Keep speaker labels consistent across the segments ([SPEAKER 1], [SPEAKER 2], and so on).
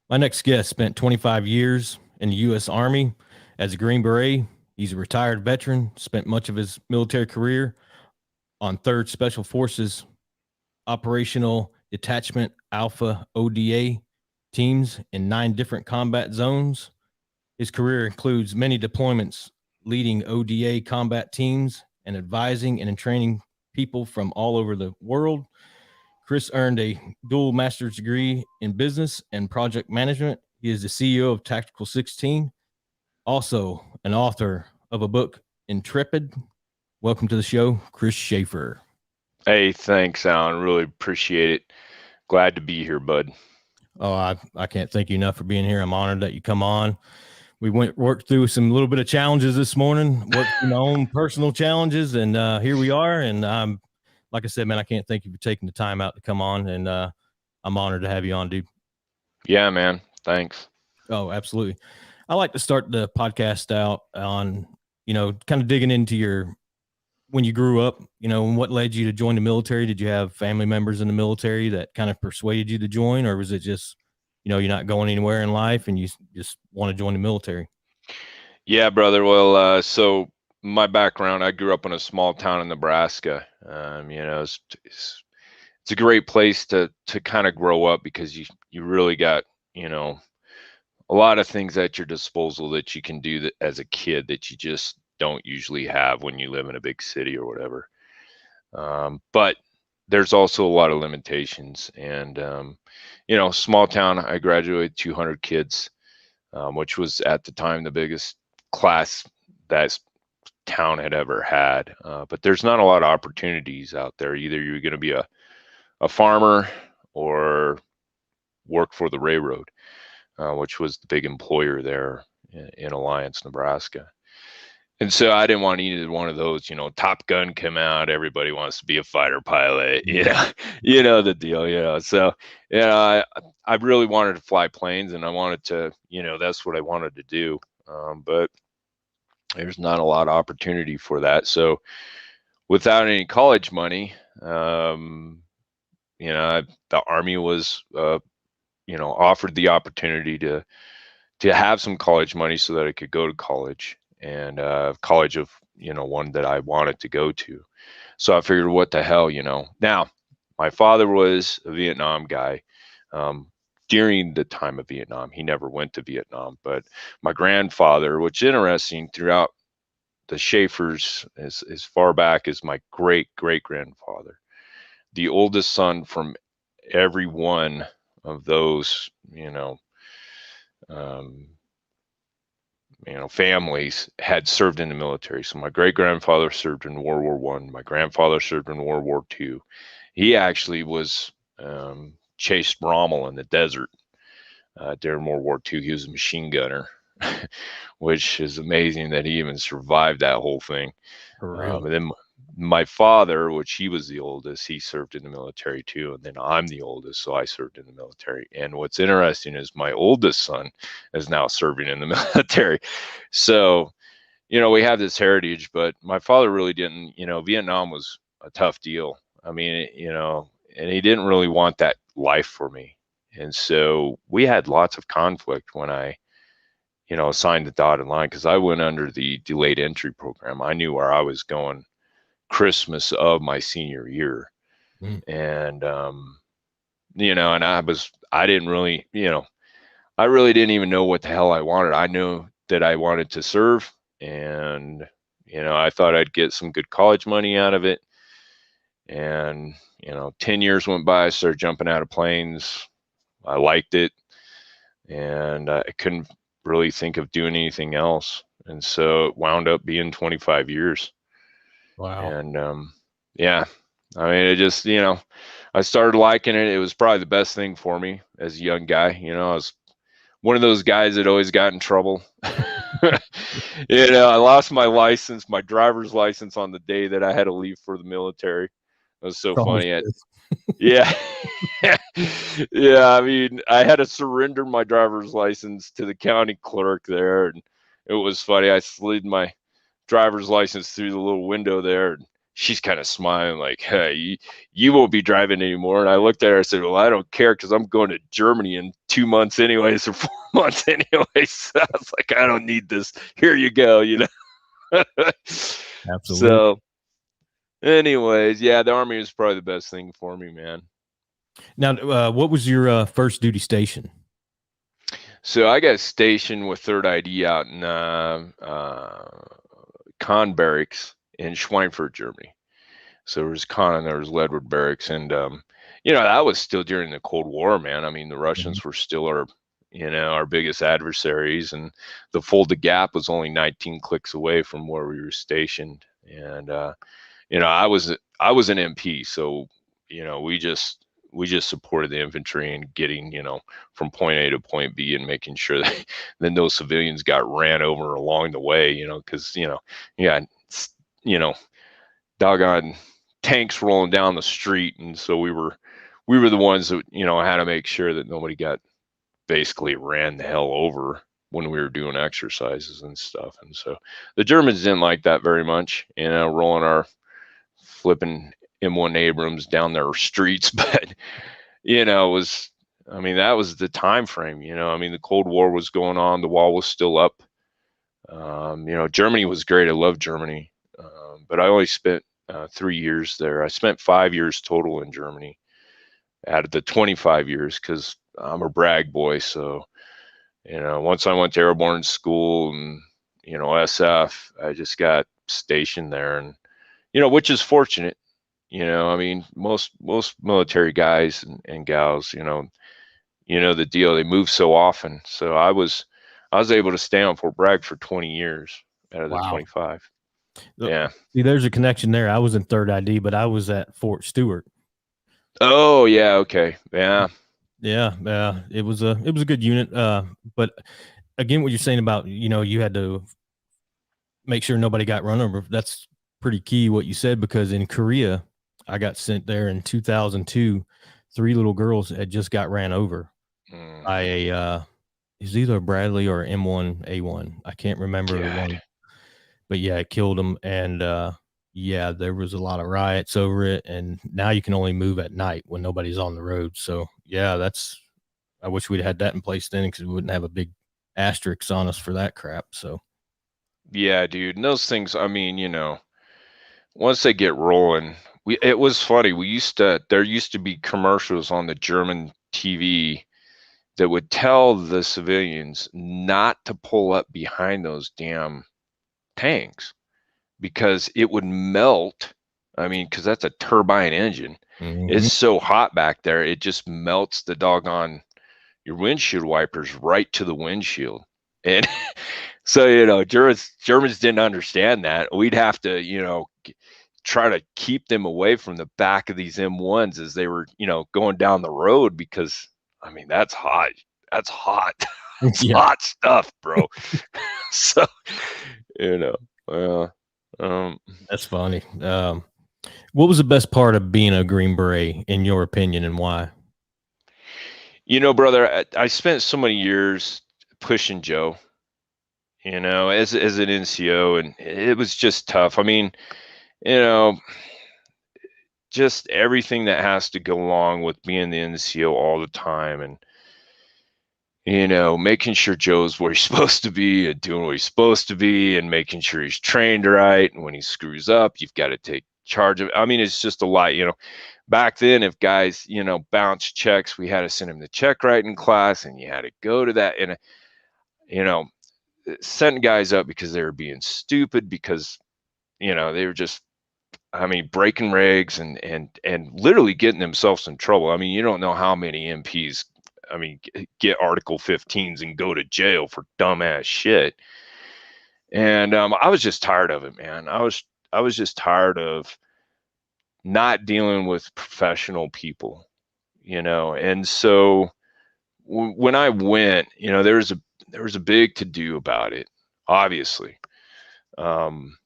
[SPEAKER 1] My next guest spent 25 years in the U.S. Army as a Green Beret. He's a retired veteran, spent much of his military career on 3rd Special Forces Operational Detachment Alpha ODA teams in 9 different combat zones. His career includes many deployments, leading ODA combat teams and advising and training people from all over the world. Chris earned a dual master's degree in business and project management. He is the CEO of Tactical 16, also an author of a book, Intrepid. Welcome to the show, Chris Schafer.
[SPEAKER 2] Hey, thanks, Alan. Really appreciate it. Glad to be here, bud.
[SPEAKER 1] Oh, I can't thank you enough for being here. I'm honored that you come on. We worked through some little bit of challenges this morning, worked through my own personal challenges, and here we are. And like I said, man, I can't thank you for taking the time out to come on, and I'm honored to have you on, dude.
[SPEAKER 2] Yeah, man. Thanks.
[SPEAKER 1] Oh, absolutely. I like to start the podcast out on, kind of digging into when you grew up, and what led you to join the military. Did you have family members in the military that kind of persuaded you to join, or was it just, you're not going anywhere in life and you just want to join the military?
[SPEAKER 2] Yeah, brother. Well, so my background, I grew up in a small town in Nebraska. It's a great place to kind of grow up because you really got, you know, a lot of things at your disposal that you can do as a kid that you just don't usually have when you live in a big city or whatever. But there's also a lot of limitations. And, small town, I graduated 200 kids, which was at the time the biggest class that town had ever had. But there's not a lot of opportunities out there. Either you're going to be a farmer or work for the railroad, which was the big employer there in Alliance, Nebraska. And so I didn't want either one of those. Top Gun came out, everybody wants to be a fighter pilot, you know the deal, So, I really wanted to fly planes, and I wanted to, that's what I wanted to do. But there's not a lot of opportunity for that. So without any college money, the Army was, offered the opportunity to have some college money so that I could go to college, and college of one that I wanted to go to. So I figured, what the hell, Now, my father was a Vietnam guy. During the time of Vietnam, he never went to Vietnam, but my grandfather, which is interesting, throughout the Schafers, as far back as my great great grandfather, the oldest son from every one of those, um, families had served in the military. So my great grandfather served in World War One. My grandfather served in World War Two. He actually was, chased Rommel in the desert during World War Two. He was a machine gunner, which is amazing that he even survived that whole thing.
[SPEAKER 1] For real.
[SPEAKER 2] And then my father, which he was the oldest, he served in the military too. And then I'm the oldest, so I served in the military. And what's interesting is my oldest son is now serving in the military. So, we have this heritage, but my father really didn't. Vietnam was a tough deal. I mean, and he didn't really want that life for me. And so we had lots of conflict when I, signed the dotted line, because I went under the delayed entry program. I knew where I was going Christmas of my senior year.
[SPEAKER 1] Mm.
[SPEAKER 2] And, and I didn't really, I really didn't even know what the hell I wanted. I knew that I wanted to serve, and, I thought I'd get some good college money out of it. And, 10 years went by, I started jumping out of planes. I liked it, and I couldn't really think of doing anything else. And so it wound up being 25 years.
[SPEAKER 1] Wow.
[SPEAKER 2] And yeah, I mean, it just, I started liking it. It was probably the best thing for me as a young guy. I was one of those guys that always got in trouble. I lost my license, my driver's license, on the day that I had to leave for the military. It was so funny. Yeah. Yeah, I mean, I had to surrender my driver's license to the county clerk there, and it was funny. I slid my driver's license through the little window there, and she's kind of smiling like, hey, you won't be driving anymore. And I looked at her, I said, well, I don't care, because I'm going to Germany in 2 months anyways, or 4 months anyways. I was like, I don't need this. Here you go,
[SPEAKER 1] Absolutely.
[SPEAKER 2] So anyways, yeah, the Army was probably the best thing for me, man.
[SPEAKER 1] Now, what was your first duty station?
[SPEAKER 2] So I got stationed with 3rd ID out in Kahn Barracks in Schweinfurt, Germany. So there was Kahn and there was Ledward Barracks, and that was still during the Cold War, man. I mean, the
[SPEAKER 1] Mhm.
[SPEAKER 2] Russians were still our biggest adversaries, and the Fulda Gap was only 19 clicks away from where we were stationed. And I was an MP, so we just supported the infantry and getting from point A to point B, and making sure that then those civilians got ran over along the way, because yeah, doggone tanks rolling down the street, and so we were the ones that had to make sure that nobody got basically ran the hell over when we were doing exercises and stuff. And so the Germans didn't like that very much, rolling our flipping M1 Abrams down their streets. But it was, I mean, that was the time frame. I mean, the Cold War was going on, the wall was still up. Germany was great. I loved Germany, but I only spent 3 years there. I spent 5 years total in Germany out of the 25 years, because I'm a brag boy. So once I went to airborne school and SF, I just got stationed there, and which is fortunate. I mean, most military guys and gals, the deal, they move so often. So I was able to stay on Fort Bragg for 20 years out of the
[SPEAKER 1] Wow.
[SPEAKER 2] 25.
[SPEAKER 1] Uh,
[SPEAKER 2] Yeah.
[SPEAKER 1] See, there's a connection there. I was in 3rd ID, but I was at Fort Stewart.
[SPEAKER 2] Oh yeah. Okay. Yeah.
[SPEAKER 1] Yeah, it was a good unit. But again, what you're saying about you had to make sure nobody got run over. That's pretty key what you said, because in Korea, I got sent there in 2002. 3 little girls had just got ran over by
[SPEAKER 2] Mm-hmm.
[SPEAKER 1] a is either a Bradley or M1A1. I can't remember the
[SPEAKER 2] God.
[SPEAKER 1] one, but yeah, it killed them. And yeah, there was a lot of riots over it. And now you can only move at night when nobody's on the road. So yeah, I wish we'd had that in place then, because we wouldn't have a big asterisk on us for that crap. So
[SPEAKER 2] Yeah, dude. And those things, I mean, once they get rolling, it was funny. There used to be commercials on the German TV that would tell the civilians not to pull up behind those damn tanks, because it would melt. I mean, because that's a turbine engine. It's
[SPEAKER 1] mhm.
[SPEAKER 2] so hot back there, it just melts the doggone your windshield wipers right to the windshield. And so, Germans didn't understand that. We'd have to, try to keep them away from the back of these M1s as they were, going down the road, because I mean, that's hot. That's hot. That's
[SPEAKER 1] Yeah,
[SPEAKER 2] hot stuff, bro. So, you know, well, um,
[SPEAKER 1] that's funny. What was the best part of being a Green Beret, in your opinion, and why?
[SPEAKER 2] brother, I spent so many years pushing Joe, as an NCO, and it was just tough. I mean, you know, just everything that has to go along with being the NCO all the time, and making sure Joe's where he's supposed to be and doing what he's supposed to be, and making sure he's trained right. And when he screws up, you've got to take charge of it. I mean, it's just a lot. Back then, if guys, bounce checks, we had to send him the check writing class, and you had to go to that. And, you know, setting guys up because they were being stupid, because, they were just, I mean, breaking regs and literally getting themselves in trouble. I mean, you don't know how many MPs, I mean, get Article 15s and go to jail for dumbass shit. And I was just tired of it, man. I was just tired of not dealing with professional people, And so when I went, there was a big to do about it, obviously. Um,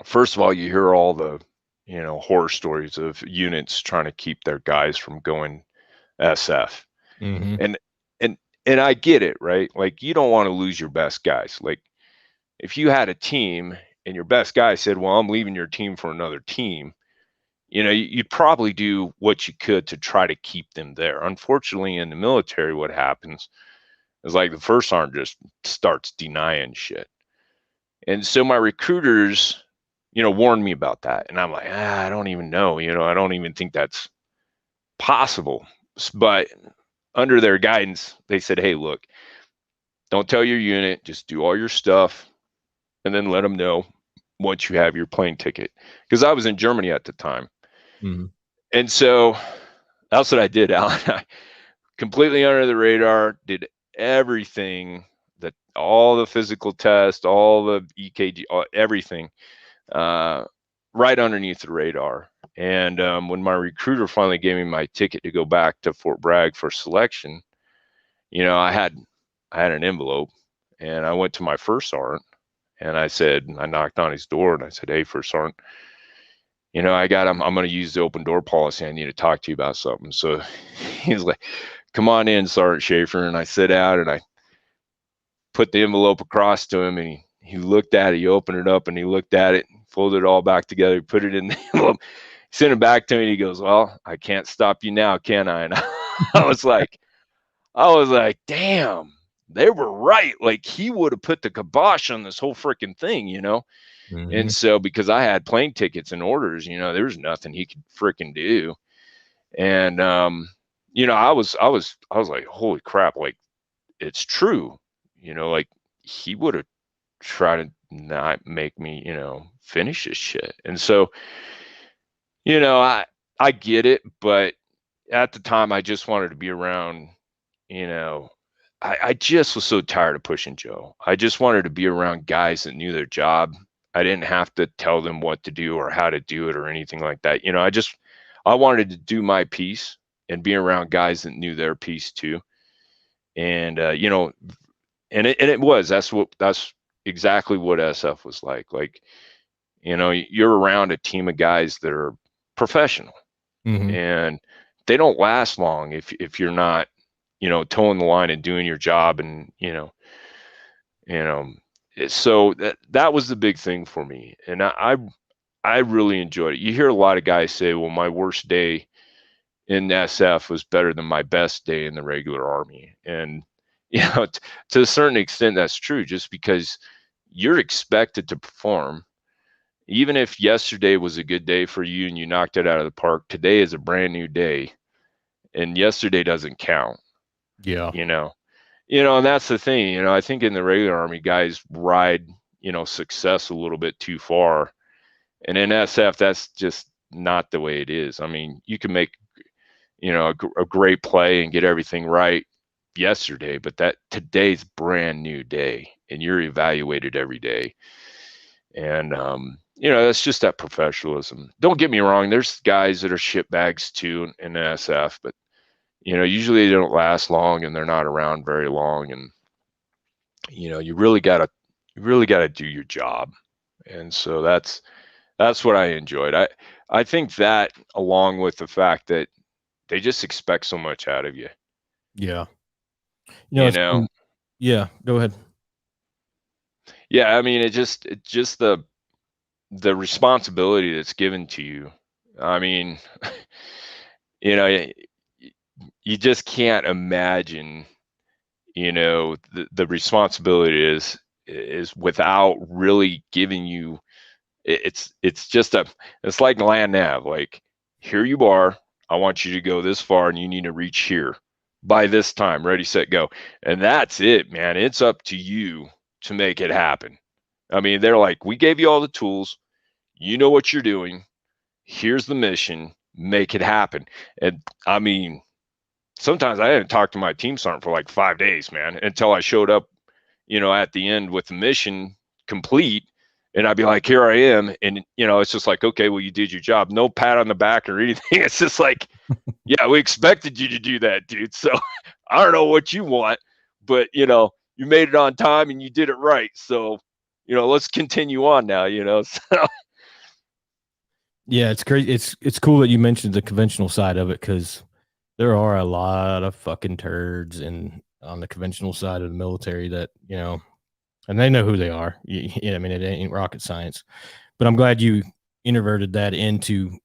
[SPEAKER 2] First of all, you hear all the horror stories of units trying to keep their guys from going SF.
[SPEAKER 1] Hmm.
[SPEAKER 2] And and and I get it, right? Like, you don't want to lose your best guys. Like, if you had a team and your best guy said, well, I'm leaving your team for another team, you'd probably do what you could to try to keep them there. Unfortunately, in the military, what happens is like the first sergeant just starts denying shit. And so my recruiters, warned me about that. And I'm like, I don't even know, I don't even think that's possible. But under their guidance, they said, hey, look, don't tell your unit, just do all your stuff and then let them know once you have your plane ticket. Because I was in Germany at the time.
[SPEAKER 1] Mm-hmm.
[SPEAKER 2] And so that's what I did, Alan. I completely under the radar, did everything, all the physical tests, all the EKG, everything, right underneath the radar. And when my recruiter finally gave me my ticket to go back to Fort Bragg for selection, I had an envelope, and I went to my first sergeant, and I knocked on his door, and I said, hey, first sergeant, I'm going to use the open door policy. I need to talk to you about something. So he's like, come on in, Sergeant Schafer. And I sit down and I put the envelope across to him, and he looked at it, he opened it up, and he looked at it, folded it all back together, he put it in the envelope, he sent it back to me, and he goes, well, I can't stop you now, can I? And I was like, damn, they were right. Like, he would have put the kibosh on this whole freaking thing,
[SPEAKER 1] Mm-hmm.
[SPEAKER 2] And so because I had plane tickets and orders, there was nothing he could freaking do. And I was like, holy crap, like, it's true. Like, he would have tried to not make me, finish this shit. And so, I get it, but at the time I just wanted to be around, I just was so tired of pushing Joe. I just wanted to be around guys that knew their job. I didn't have to tell them what to do or how to do it or anything like that. I wanted to do my piece and be around guys that knew their piece too. And, that's exactly what SF was like. Like, you're around a team of guys that are professional,
[SPEAKER 1] Mm-hmm.
[SPEAKER 2] and they don't last long if you're not, towing the line and doing your job. And, so that was the big thing for me. And I really enjoyed it. You hear a lot of guys say, well, my worst day in SF was better than my best day in the regular Army. And, to a certain extent, that's true, just because you're expected to perform. Even if yesterday was a good day for you and you knocked it out of the park, today is a brand new day, and yesterday doesn't count.
[SPEAKER 1] Yeah.
[SPEAKER 2] And that's the thing. I think in the regular Army, guys ride, success a little bit too far. And in SF, that's just not the way it is. I mean, you can make, a great play and get everything right yesterday, but today's brand new day, and you're evaluated every day. And, that's just that professionalism. Don't get me wrong. There's guys that are shitbags too in SF, but, usually they don't last long and they're not around very long. And, you really gotta do your job. And so that's what I enjoyed. I think that, along with the fact that they just expect so much out of you.
[SPEAKER 1] Yeah.
[SPEAKER 2] You know?
[SPEAKER 1] Yeah. Go ahead.
[SPEAKER 2] Yeah, I mean, it's just the responsibility that's given to you. I mean, you just can't imagine, the responsibility is without really giving you. It's it's like land nav. Like, here you are. I want you to go this far, and you need to reach here by this time. Ready, set, go. And that's it, man. It's up to you to make it happen. I mean, they're like, we gave you all the tools. You know what you're doing. Here's the mission. Make it happen. And I mean, sometimes I didn't talk to my team sergeant for like 5 days, man, until I showed up, at the end with the mission complete. And I'd be like, here I am. And, it's just like, okay, well, you did your job. No pat on the back or anything. It's just like, yeah, we expected you to do that, dude. So I don't know what you want, but, you made it on time and you did it right. So, let's continue on now, So.
[SPEAKER 1] Yeah, it's crazy. It's cool that you mentioned the conventional side of it, because there are a lot of fucking turds on the conventional side of the military that, and they know who they are. I mean, it ain't rocket science. But I'm glad you introverted that into,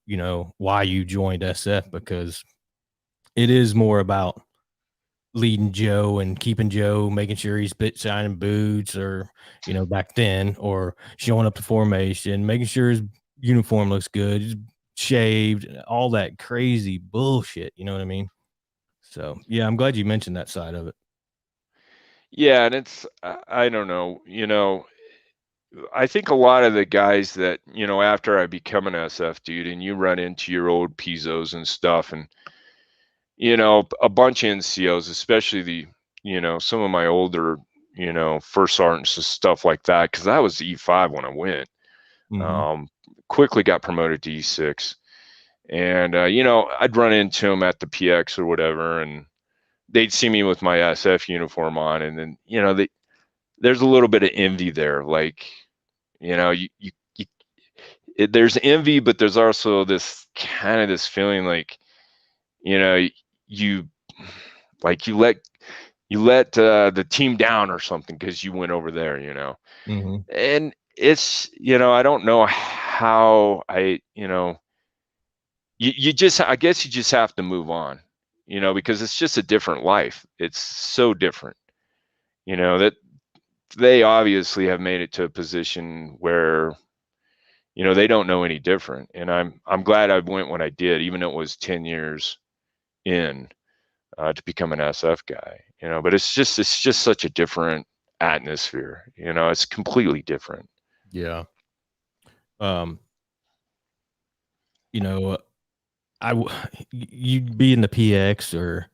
[SPEAKER 1] why you joined SF, because it is more about leading Joe and keeping Joe, making sure he's shining boots, or, back then, or showing up to formation, making sure his uniform looks good, he's shaved, all that crazy bullshit. You know what I mean? So, yeah, I'm glad you mentioned that side of it.
[SPEAKER 2] Yeah, and it's I don't know, I think a lot of the guys that, after I become an SF dude and you run into your old Pizos and stuff, and, a bunch of NCOs, especially some of my older, first sergeants and stuff like that, because I was E5 when I went.
[SPEAKER 1] Mm-hmm.
[SPEAKER 2] Um, Quickly got promoted to E6. And, I'd run into them at the PX or whatever, and they'd see me with my SF uniform on. And then, there's a little bit of envy there. Like, you there's envy, but there's also this kind of this feeling like, you know, you like you let the team down or something because you went over there,
[SPEAKER 1] Mm-hmm.
[SPEAKER 2] and it's, I don't know how you just, I guess you just have to move on, because it's just a different life. It's so different, that they obviously have made it to a position where, they don't know any different. And I'm glad I went when I did, even though it was 10 years in, to become an SF guy, but it's just such a different atmosphere, it's completely different.
[SPEAKER 1] Yeah. Um, you know, you'd be in the PX, or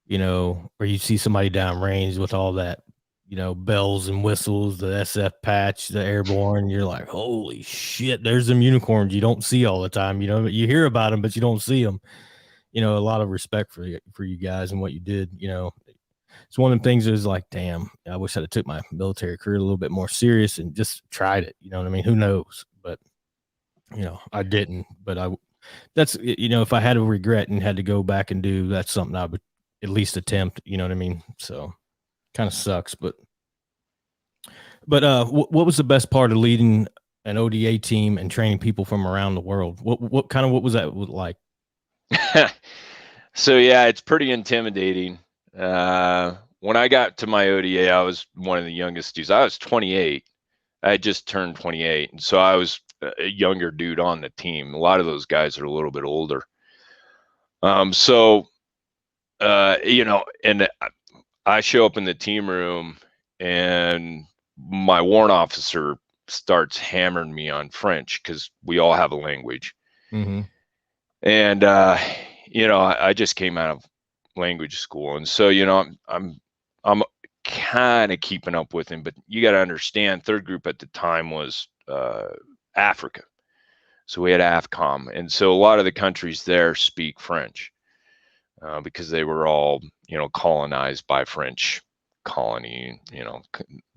[SPEAKER 1] you see somebody downrange with all that, bells and whistles, the SF patch, the airborne. You're like, holy shit, there's them unicorns you don't see all the time. You hear about them, but you don't see them. A lot of respect for you guys and what you did. It's one of the things that is like, damn, I wish I'd have took my military career a little bit more serious and just tried it. You know what I mean? Who knows? But I didn't. But that's, if I had a regret and had to go back and do, that's something I would at least attempt. You know what I mean? So kind of sucks, but what was the best part of leading an ODA team and training people from around the world? What was that like?
[SPEAKER 2] So yeah, it's pretty intimidating. When I got to my ODA, I was one of the youngest dudes. I was 28. I had just turned 28, and so I was a younger dude on the team. A lot of those guys are a little bit older. So and I show up in the team room, and my warrant officer starts hammering me on French because we all have a language.
[SPEAKER 1] Mm-hmm.
[SPEAKER 2] And I just came out of language school, and so I'm kind of keeping up with him. But you got to understand, third group at the time was Africa, so we had AFCOM, and so a lot of the countries there speak French because they were all colonized by French colony.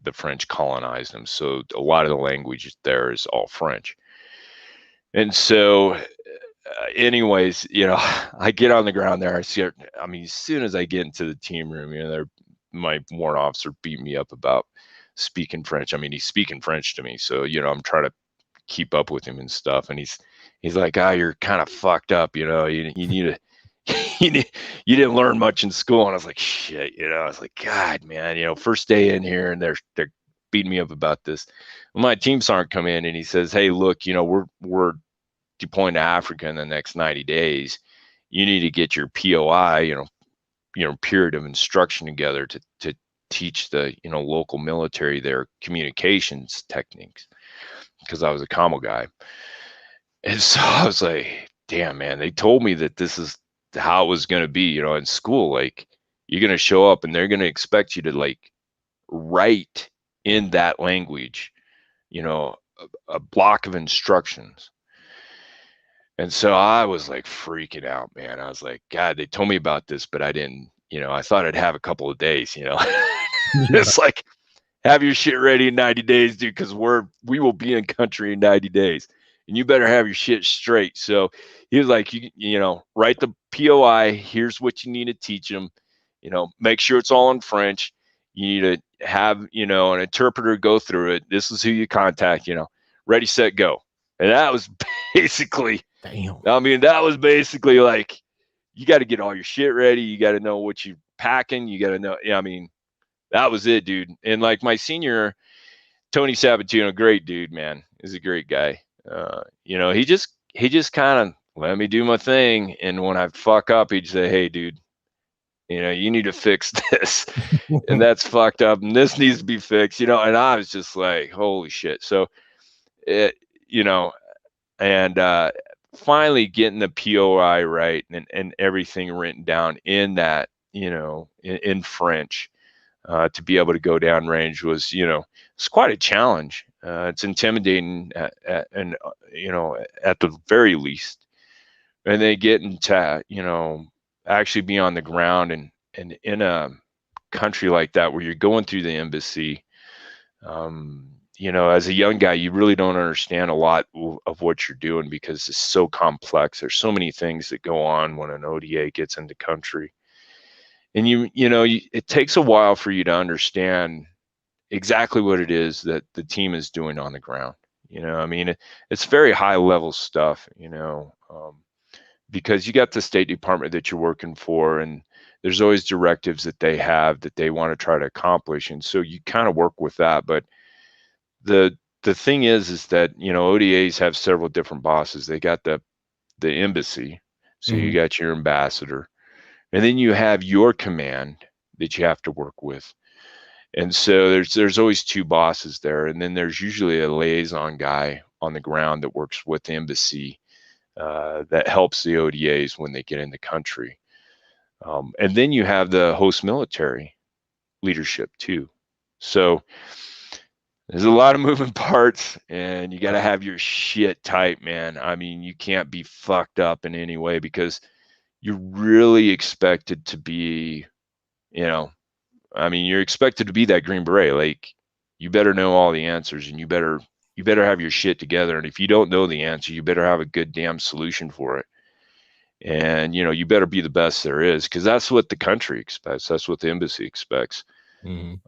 [SPEAKER 2] The French colonized them, so a lot of the language there is all French. And so anyways, I get on the ground there. I mean, as soon as I get into the team room, my warrant officer beat me up about speaking French. I mean, he's speaking French to me, so I'm trying to keep up with him and stuff. And he's like, you're kind of fucked up. You need to. You didn't learn much in school. And I was like, shit. I was like, God, man. First day in here, and they're beating me up about this. Well, my team sergeant come in and he says, hey, look, we're deploying to Africa in the next 90 days. You need to get your POI, period of instruction together to teach the local military their communications techniques, because I was a commo guy. And so I was like, damn, man, they told me that this is how it was going to be, in school. Like, you're going to show up and they're going to expect you to like write in that language, a block of instructions. And so I was like freaking out, man. I was like, God, they told me about this, but I didn't, I thought I'd have a couple of days,
[SPEAKER 1] Yeah.
[SPEAKER 2] It's like, have your shit ready in 90 days, dude, because we will be in country in 90 days. And you better have your shit straight. So he was like, write the POI. Here's what you need to teach them. Make sure it's all in French. You need to have, an interpreter go through it. This is who you contact, ready, set, go. And that was basically,
[SPEAKER 1] Damn.
[SPEAKER 2] I mean, that was basically like, you got to get all your shit ready. You got to know what you're packing. You got to know, I mean, that was it, dude. And like my senior, Tony Sabatino, great dude, man. He's a great guy. He just kind of let me do my thing. And when I fuck up, he'd say, hey, dude, you need to fix this. And that's fucked up. And this needs to be fixed, and I was just like, holy shit. So, it, and finally getting the POI right and everything written down in that, in French, to be able to go downrange was, it's quite a challenge. It's intimidating and at the very least. And they get into, actually be on the ground and in a country like that where you're going through the embassy, as a young guy, you really don't understand a lot of what you're doing because it's so complex. There's so many things that go on when an ODA gets into country. And it takes a while for you to understand exactly what it is that the team is doing on the ground. I mean, it's very high level stuff, because you got the State Department that you're working for, and there's always directives that they have that they want to try to accomplish. And so you kind of work with that. But the thing is that, ODAs have several different bosses. They got the embassy. So you got your ambassador. And then you have your command that you have to work with. And so there's always two bosses there. And then there's usually a liaison guy on the ground that works with the embassy, that helps the ODAs when they get in the country. And then you have the host military leadership too. So there's a lot of moving parts, and you got to have your shit tight, man. I mean, you can't be fucked up in any way because you're really expected to be, you're expected to be that Green Beret. Like, you better know all the answers, and you better have your shit together. And if you don't know the answer, you better have a good damn solution for it. And, you better be the best there is, because that's what the country expects. That's what the embassy expects. In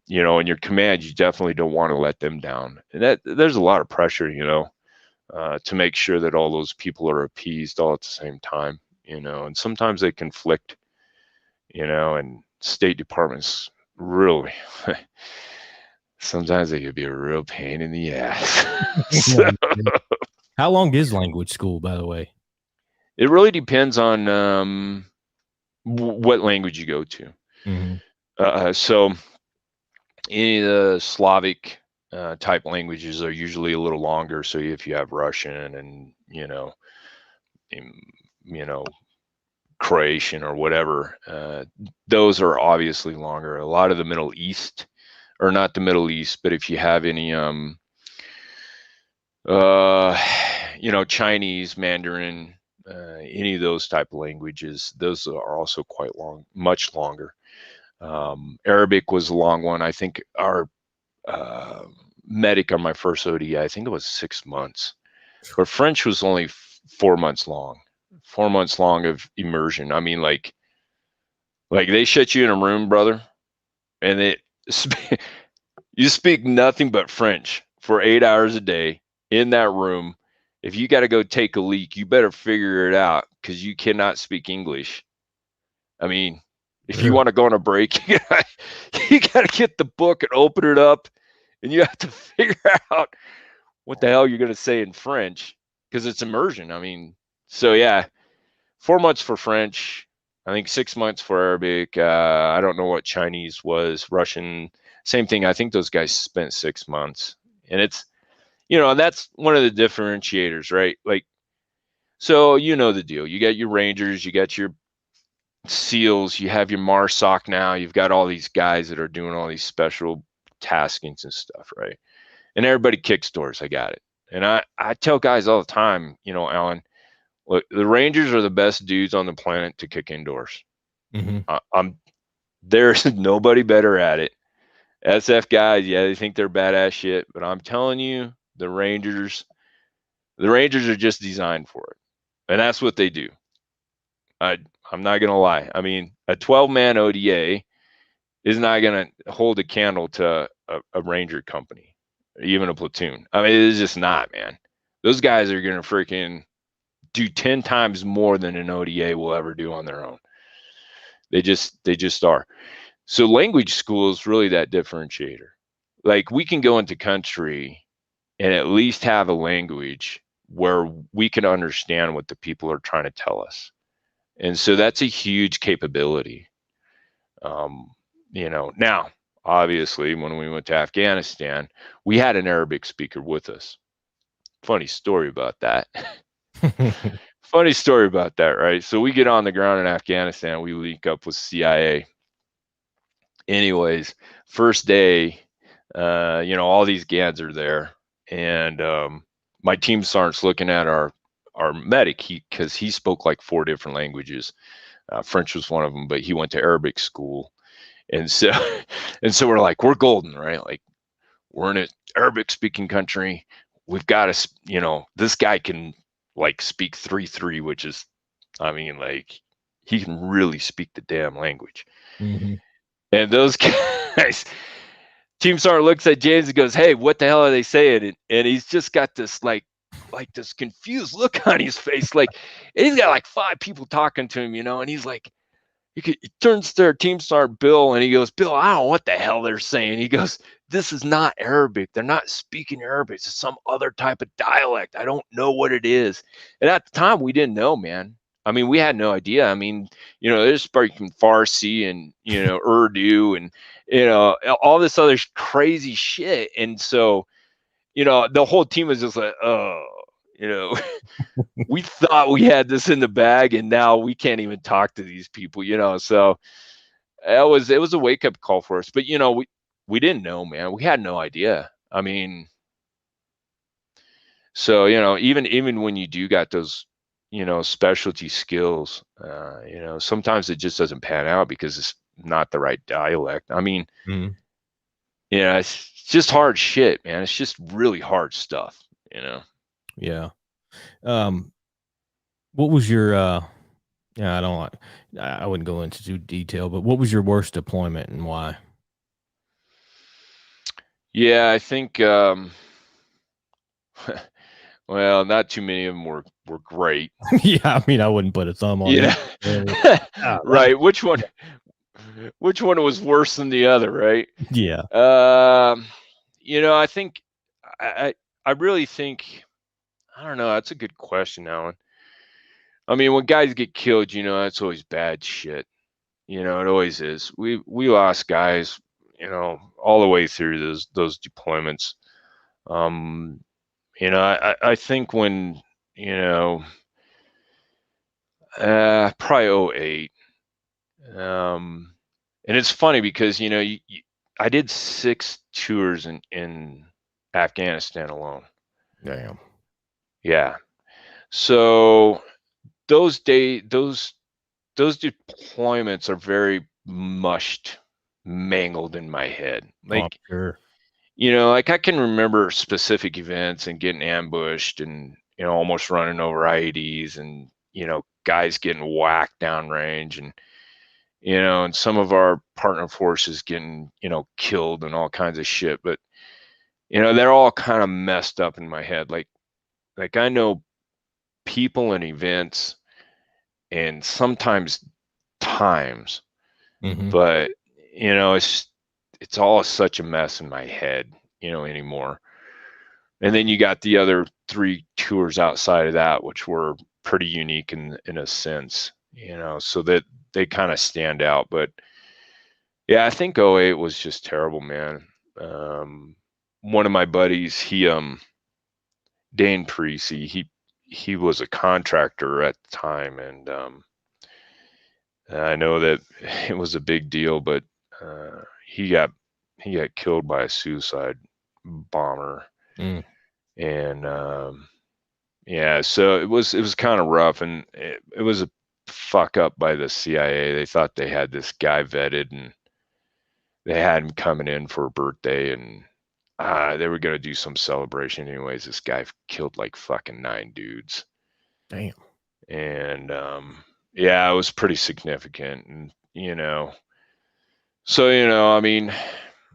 [SPEAKER 2] your command, you definitely don't want to let them down. And there's a lot of pressure, to make sure that all those people are appeased all at the same time, and sometimes they conflict, and State Departments really, sometimes they could be a real pain in the ass. So,
[SPEAKER 1] how long is language school, by the way?
[SPEAKER 2] It really depends on what language you go to. So any of the Slavic type languages are usually a little longer. So if you have Russian and Croatian or whatever, those are obviously longer. A lot of the Middle East, or not the Middle East, but if you have any Chinese, Mandarin, any of those type of languages, those are also quite long, much longer. Arabic was a long one. I think our medic on my first ODA, I think it was 6 months, but French was only 4 months long. 4 months long of immersion. I mean, like they shut you in a room, brother, and you speak nothing but French for 8 hours a day in that room. If you got to go take a leak, you better figure it out, because you cannot speak English. I mean, if you want to go on a break, you got to get the book and open it up, and you have to figure out what the hell you're going to say in French, because it's immersion. I mean, so yeah, 4 months for French. I think 6 months for Arabic. I don't know what Chinese was. Russian, same thing. I think those guys spent 6 months, and it's, and that's one of the differentiators, right? Like, so the deal. You got your Rangers, you got your SEALs, you have your MARSOC now. You've got all these guys that are doing all these special taskings and stuff, right? And everybody kicks doors. I got it. And I tell guys all the time, Alan, look, the Rangers are the best dudes on the planet to kick indoors. There's nobody better at it. SF guys, yeah, they think they're badass shit, but I'm telling you, the Rangers are just designed for it. And that's what they do. I'm not going to lie. I mean, a 12-man ODA is not going to hold a candle to a Ranger company, even a platoon. I mean, it's just not, man. Those guys are going to freaking do 10 times more than an ODA will ever do on their own. They just are. So language school is really that differentiator. Like, we can go into country and at least have a language where we can understand what the people are trying to tell us. And so that's a huge capability. Now, obviously, when we went to Afghanistan, we had an Arabic speaker with us. Funny story about that. Funny story about that, right? So we get on the ground in Afghanistan, we link up with CIA. Anyways, first day, all these GADs are there, and my team sergeant's looking at our medic, because he spoke like 4 different languages. French was one of them, but he went to Arabic school, and so we're like, we're golden, right? Like, we're in an Arabic speaking country. We've got to, this guy can like speak 3-3, which is, I mean, like, he can really speak the damn language.
[SPEAKER 1] Mm-hmm.
[SPEAKER 2] And those guys, Team Sergeant looks at James and goes, "Hey, what the hell are they saying?" And he's just got this like this confused look on his face. Like, he's got like 5 people talking to him, and he's like, he turns to our Team Sergeant Bill and he goes, "Bill, I don't know what the hell they're saying." He goes, "This is not Arabic. They're not speaking Arabic. It's some other type of dialect. I don't know what it is." And at the time, we didn't know, man. I mean, we had no idea. I mean, they're speaking Farsi and, Urdu and, all this other crazy shit. And so, the whole team was just like, oh, we thought we had this in the bag and now we can't even talk to these people, so it was a wake up call for us. But, we didn't know, man. We had no idea. I mean, so, even when you do got those, specialty skills, sometimes it just doesn't pan out because it's not the right dialect. I mean,
[SPEAKER 1] Mm-hmm.
[SPEAKER 2] it's just hard shit, man. It's just really hard stuff,
[SPEAKER 1] Yeah. What was your yeah, I wouldn't go into too detail, but what was your worst deployment and why?
[SPEAKER 2] Yeah, I think well, not too many of them were great.
[SPEAKER 1] Yeah, I mean, I wouldn't put a thumb on
[SPEAKER 2] Yeah.
[SPEAKER 1] it.
[SPEAKER 2] Right. Which one was worse than the other, right?
[SPEAKER 1] Yeah.
[SPEAKER 2] I think I I really think, I don't know, that's a good question, Alan. I mean, when guys get killed, that's always bad shit. It always is. We lost guys, all the way through those deployments. I think when, probably '08. And it's funny because, I did 6 tours in Afghanistan alone.
[SPEAKER 1] Damn.
[SPEAKER 2] Yeah. So those deployments are very mushed, mangled in my head.
[SPEAKER 1] Oh, I'm
[SPEAKER 2] Like,
[SPEAKER 1] sure.
[SPEAKER 2] like, I can remember specific events and getting ambushed and, almost running over IEDs and, guys getting whacked downrange and, and some of our partner forces getting, killed and all kinds of shit. But, they're all kind of messed up in my head. Like I know people and events and sometimes times,
[SPEAKER 1] Mm-hmm.
[SPEAKER 2] but, it's all such a mess in my head, anymore. And then you got the other 3 tours outside of that, which were pretty unique in a sense, so that they kind of stand out. But yeah, I think '08 was just terrible, man. One of my buddies, Dane Parisi, he was a contractor at the time, and I know that it was a big deal, but he got killed by a suicide bomber.
[SPEAKER 1] Mm.
[SPEAKER 2] And yeah, so it was kind of rough, and it was a fuck up by the CIA. They thought they had this guy vetted, and they had him coming in for a birthday, and they were gonna do some celebration anyways. This guy killed like fucking 9 dudes,
[SPEAKER 1] Damn.
[SPEAKER 2] and yeah, it was pretty significant, and So, I mean,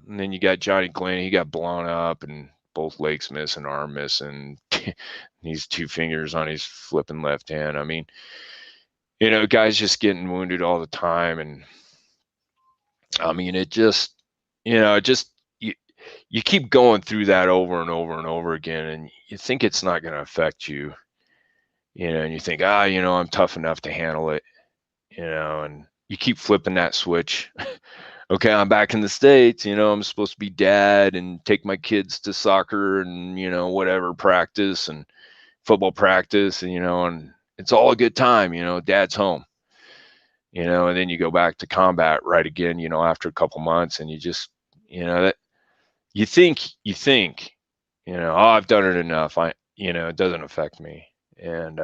[SPEAKER 2] and then you got Johnny Glenn. He got blown up and both legs missing, arm missing. He's 2 fingers on his flipping left hand. I mean, guys just getting wounded all the time. And I mean, it just, you keep going through that over and over and over again. And you think it's not going to affect you, and you think, I'm tough enough to handle it, and you keep flipping that switch. Okay, I'm back in the States, I'm supposed to be dad and take my kids to soccer and, whatever practice and football practice, and it's all a good time, dad's home, and then you go back to combat right again, after a couple months, and you just, that you think, I've done it enough. It doesn't affect me. And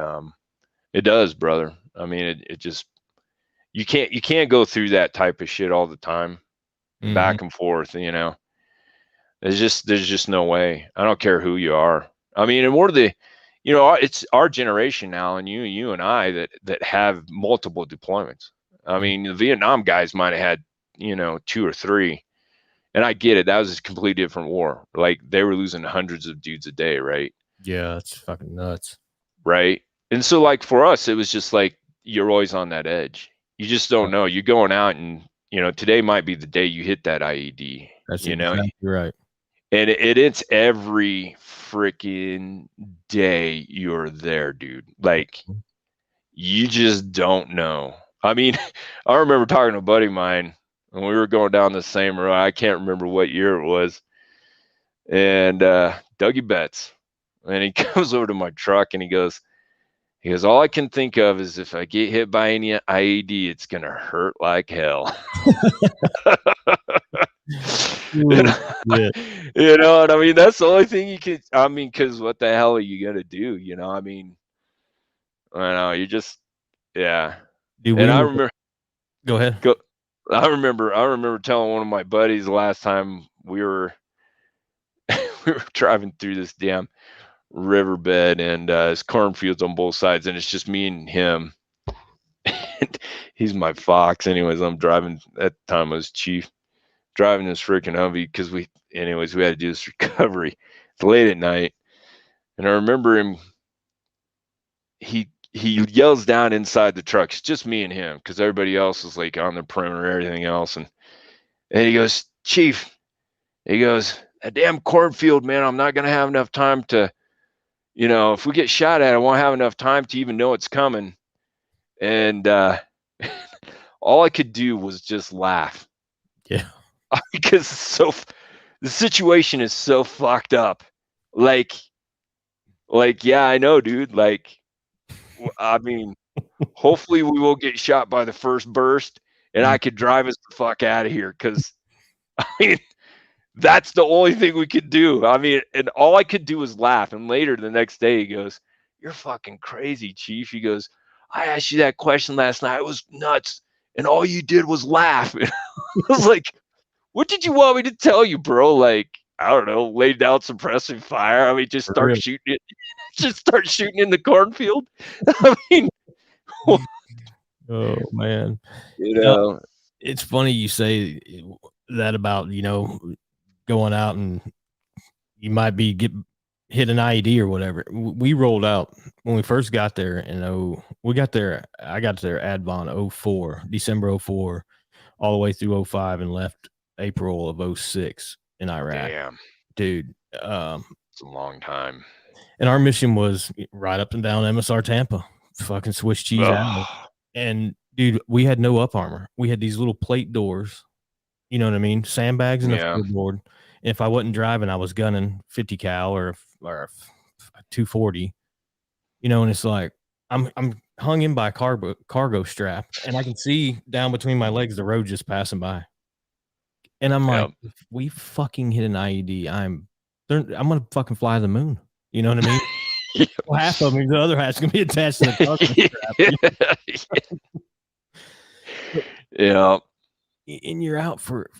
[SPEAKER 2] it does, brother. I mean, it just, you can't go through that type of shit all the time, back and forth, there's just no way. I don't care who you are. I mean, and we're it's our generation now, and you and I that have multiple deployments. I mean, the Vietnam guys might have had, 2 or 3, and I get it. That was a completely different war. Like, they were losing hundreds of dudes a day, right?
[SPEAKER 1] Yeah, it's fucking nuts.
[SPEAKER 2] Right. And so, like, for us, it was just like, you're always on that edge. You just don't know. You're going out and, today might be the day you hit that IED.
[SPEAKER 1] That's exactly right.
[SPEAKER 2] And it's every freaking day you're there, dude. Like, you just don't know. I mean, I remember talking to a buddy of mine when we were going down the same road. I can't remember what year it was. And Dougie Betts. And he comes over to my truck and he goes, all I can think of is if I get hit by any IED, it's going to hurt like hell. And I mean, that's the only thing you could, because what the hell are you going to do? I mean, I know, you just, yeah.
[SPEAKER 1] Dude,
[SPEAKER 2] and I remember,
[SPEAKER 1] go ahead.
[SPEAKER 2] I remember telling one of my buddies the last time we were driving through this damn riverbed, and it's cornfields on both sides, and it's just me and him. And he's my fox. Anyways, I'm driving. At the time I was chief, driving this freaking Humvee because we had to do this recovery. It's late at night, and I remember him. He yells down inside the truck. It's just me and him because everybody else is like on the perimeter, everything else, and he goes, "Chief," he goes, "that damn cornfield, man. I'm not gonna have enough time to." If we get shot at, I won't have enough time to even know it's coming. And all I could do was just laugh.
[SPEAKER 1] Yeah.
[SPEAKER 2] Because the situation is so fucked up. Like, yeah, I know, dude. Like, I mean, hopefully we will get shot by the first burst and I could drive us the fuck out of here. Because, I mean, that's the only thing we could do. I mean, and all I could do was laugh. And later the next day, he goes, "You're fucking crazy, Chief." He goes, "I asked you that question last night. It was nuts. And all you did was laugh." And I was like, "What did you want me to tell you, bro? Like, I don't know, lay down suppressive fire. I mean, just start shooting it. Just start shooting in the cornfield." I mean,
[SPEAKER 1] oh man. It's funny you say that about, going out and you might be hit an IED or whatever. We rolled out when we first got there, and I got there Advon 04, December 04, all the way through 05, and left April of 06 in Iraq.
[SPEAKER 2] Damn.
[SPEAKER 1] Dude.
[SPEAKER 2] It's a long time.
[SPEAKER 1] And our mission was right up and down MSR Tampa, fucking Swiss cheese out. And dude, we had no up armor. We had these little plate doors, you know what I mean? Sandbags in the floorboard. And if I wasn't driving, I was gunning 50 cal or 240, and it's like, I'm hung in by a cargo strap, and I can see down between my legs, the road just passing by. And I'm like, if we fucking hit an IED, I'm going to fucking fly to the moon. You know what I mean? Well, half of me, the other half's going to be attached to the cargo strap.
[SPEAKER 2] Yeah.
[SPEAKER 1] And you're out for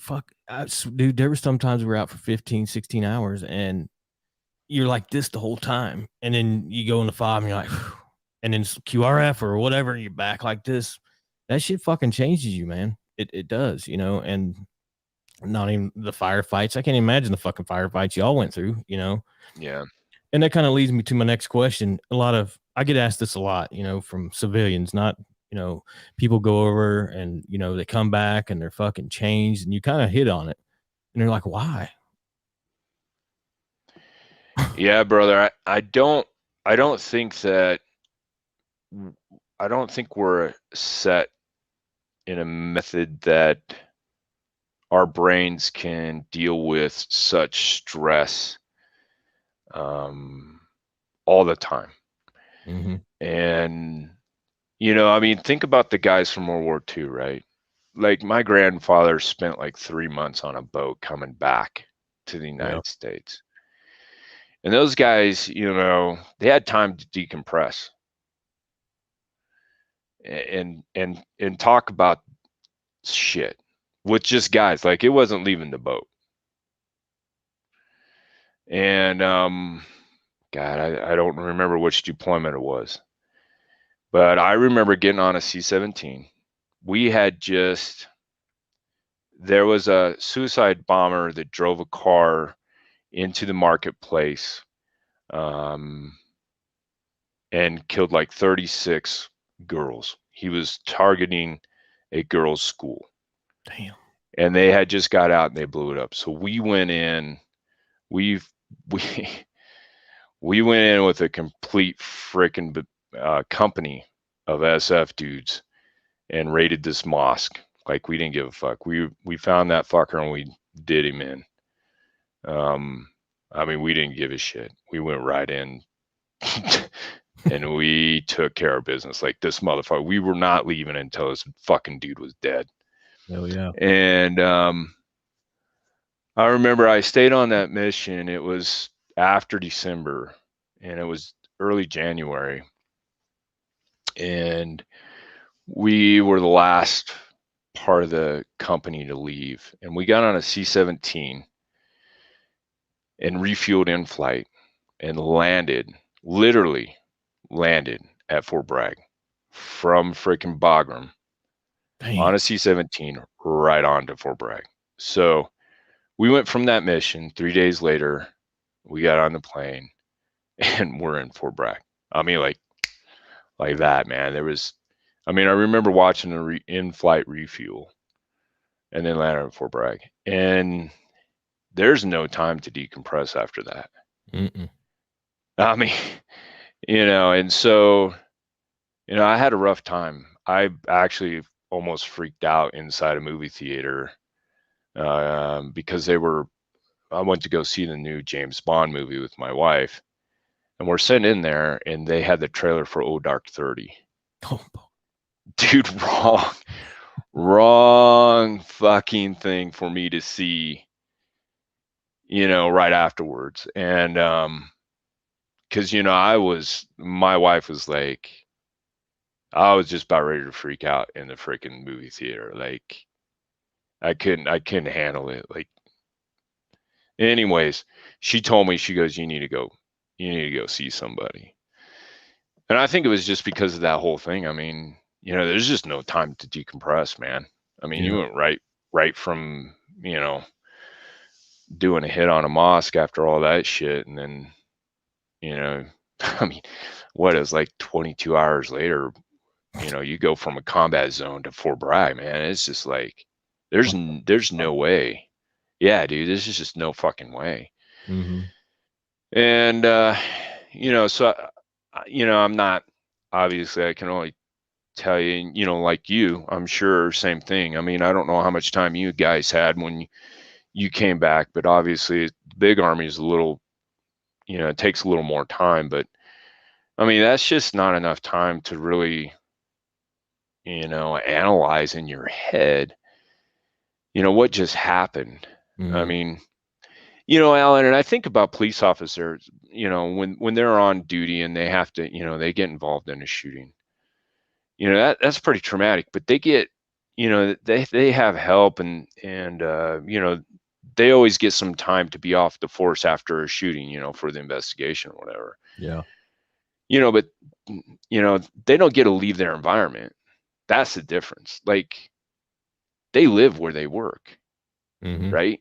[SPEAKER 1] dude, there were sometimes we were out for 15, 16 hours, and you're like this the whole time. And then you go in the fob and you're like, whew, and then QRF or whatever, and you're back like this. That shit fucking changes you, man. It does, and Not even the firefights. I can't imagine the fucking firefights y'all went through, you know?
[SPEAKER 2] Yeah.
[SPEAKER 1] And that kind of leads me to my next question. I get asked this a lot, you know, from civilians, not, you know, people go over and, you know, they come back and they're fucking changed and you kind of hit on it. And they're like, why?
[SPEAKER 2] Yeah, brother. I don't think that I don't think we're set in a method that our brains can deal with such stress um, all the time.
[SPEAKER 1] Mm-hmm.
[SPEAKER 2] And, I mean, think about the guys from World War II, right? Like my grandfather spent like 3 months on a boat coming back to the
[SPEAKER 1] Yeah.
[SPEAKER 2] United States. And those guys, they had time to decompress and talk about shit with just guys. Like it wasn't leaving the boat. And God, I don't remember which deployment it was, but I remember getting on a C-17. We had just there was a suicide bomber that drove a car into the marketplace um, and killed like 36 girls. He was targeting a girls' school,
[SPEAKER 1] Damn.
[SPEAKER 2] and they had just got out and they blew it up. So we went in. We we we went in with a complete freaking company of SF dudes and raided this mosque. Like we didn't give a fuck. We found that fucker and we did him in. Um, I mean, we didn't give a shit. We went right in and we took care of business. Like this motherfucker, we were not leaving until this fucking dude was dead.
[SPEAKER 1] Hell yeah.
[SPEAKER 2] And I remember I stayed on that mission. It was after December and it was early January. And we were the last part of the company to leave. And we got on a C-17 and refueled in flight and literally landed at Fort Bragg from freaking Bagram on
[SPEAKER 1] Damn.
[SPEAKER 2] a C-17 right on to Fort Bragg. So we went from that mission. 3 days later, we got on the plane and we're in Fort Bragg. I mean, like that, man. I remember watching the in-flight refuel and then landed at Fort Bragg. And there's no time to decompress after that.
[SPEAKER 1] Mm-mm.
[SPEAKER 2] I mean, and so, I had a rough time. I actually almost freaked out inside a movie theater because I went to go see the new James Bond movie with my wife, and we're sitting in there, and they had the trailer for Oh Dark 30.
[SPEAKER 1] Oh,
[SPEAKER 2] Dude, wrong fucking thing for me to see, right afterwards. And because my wife was like, I was just about ready to freak out in the freaking movie theater. Like I couldn't handle it. Like, anyways, she told me, she goes, you need to go see somebody. And I think it was just because of that whole thing. I mean, there's just no time to decompress, man. I mean, you
[SPEAKER 1] yeah.
[SPEAKER 2] went right from, doing a hit on a mosque after all that shit. And then, I mean, what, it was like 22 hours later, you go from a combat zone to Fort Bragg, man. It's just like, there's no way. Yeah, dude, there's just no fucking way.
[SPEAKER 1] Mm-hmm.
[SPEAKER 2] And, so, I'm not, obviously, I can only tell you, like you, I'm sure, same thing. I mean, I don't know how much time you guys had when you came back, but obviously, big army is a little, it takes a little more time. But I mean, that's just not enough time to really, analyze in your head, what just happened. I
[SPEAKER 1] Mm-hmm.
[SPEAKER 2] mean, Alan, and I think about police officers, when they're on duty and they have to, they get involved in a shooting, that's pretty traumatic, but they get, they have help and they always get some time to be off the force after a shooting, for the investigation or whatever,
[SPEAKER 1] Yeah.
[SPEAKER 2] but they don't get to leave their environment. That's the difference. Like, they live where they work.
[SPEAKER 1] Mm-hmm.
[SPEAKER 2] right?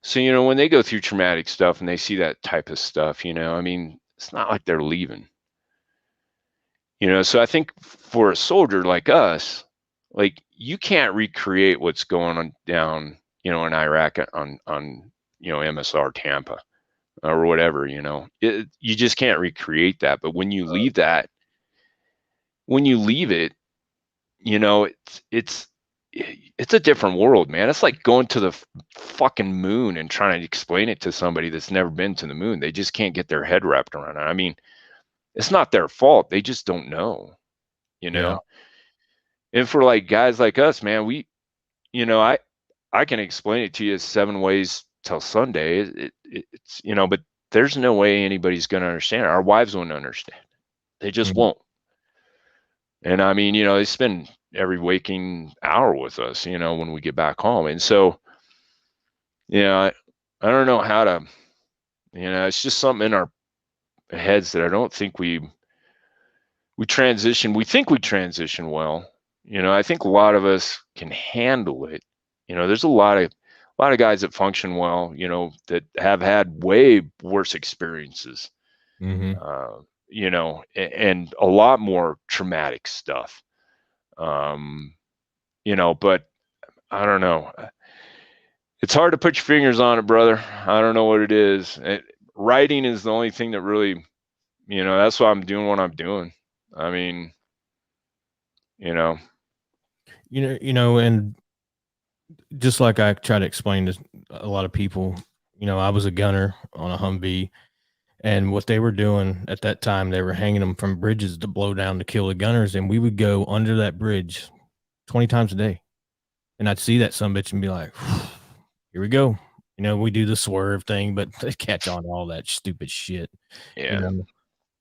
[SPEAKER 2] So, you know, when they go through traumatic stuff and they see that type of stuff, you know, I mean, it's not like they're leaving, you know. So I think for a soldier like us, like you can't recreate what's going on down, you know, in Iraq on you know, MSR Tampa or whatever, you know. You just can't recreate that. But when you leave it, you know, it's a different world, man. It's like going to the fucking moon and trying to explain it to somebody that's never been to the moon. They just can't get their head wrapped around it. I mean, it's not their fault. They just don't know, you
[SPEAKER 1] Yeah.
[SPEAKER 2] know. And for like guys like us, man, you know, I can explain it to you 7 ways till Sunday. It's, you know, but there's no way anybody's going to understand. Our wives won't understand. They just
[SPEAKER 1] Mhm.
[SPEAKER 2] won't. And I mean, you know, they spend every waking hour with us, you know, when we get back home. And so, you know, I don't know how to, you know, it's just something in our heads that I don't think we transition. We think we transition well. You know, I think a lot of us can handle it. You know, there's a lot of guys that function well, you know, that have had way worse experiences,
[SPEAKER 1] Mm-hmm.
[SPEAKER 2] uh, you know, and a lot more traumatic stuff. Um, you know, but I don't know. It's hard to put your fingers on it, brother. I don't know what it is. Writing is the only thing that really, you know, that's why I'm doing what I'm doing. I mean, you know,
[SPEAKER 1] And just like I try to explain to a lot of people, I was a gunner on a Humvee, and what they were doing at that time, they were hanging them from bridges to blow down to kill the gunners, and we would go under that bridge 20 times a day, and I'd see that sumbitch and be like, "Here we go." We do the swerve thing, but they catch on to all that stupid shit. You
[SPEAKER 2] yeah,
[SPEAKER 1] know,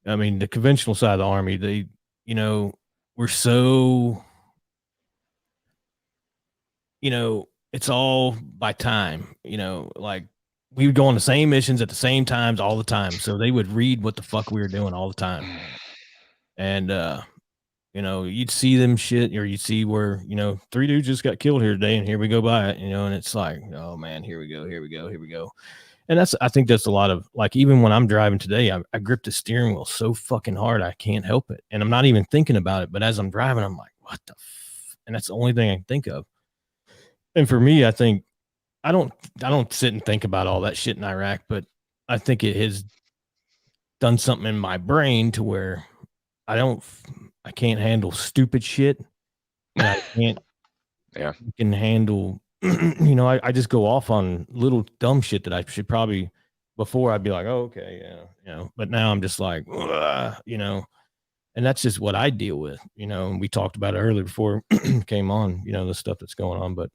[SPEAKER 1] I mean, the conventional side of the Army, they, you know, we're so, it's all by time, like we would go on the same missions at the same times all the time. So they would read what the fuck we were doing all the time. And, you'd see them shit, or you'd see where, 3 dudes just got killed here today and here we go by it, and it's like, oh man, here we go, here we go, here we go. And I think that's a lot of, like, even when I'm driving today, I grip the steering wheel so fucking hard, I can't help it. And I'm not even thinking about it. But as I'm driving, I'm like, what the and that's the only thing I can think of. And for me, I think I don't I don't sit and think about all that shit in Iraq, but I think it has done something in my brain to where I don't I can't handle stupid shit, and I can't
[SPEAKER 2] yeah,
[SPEAKER 1] can handle I just go off on little dumb shit that I should probably before I'd be like, oh, okay, yeah, but now I'm just like, and that's just what I deal with, and we talked about it earlier before came on, the stuff that's going on. But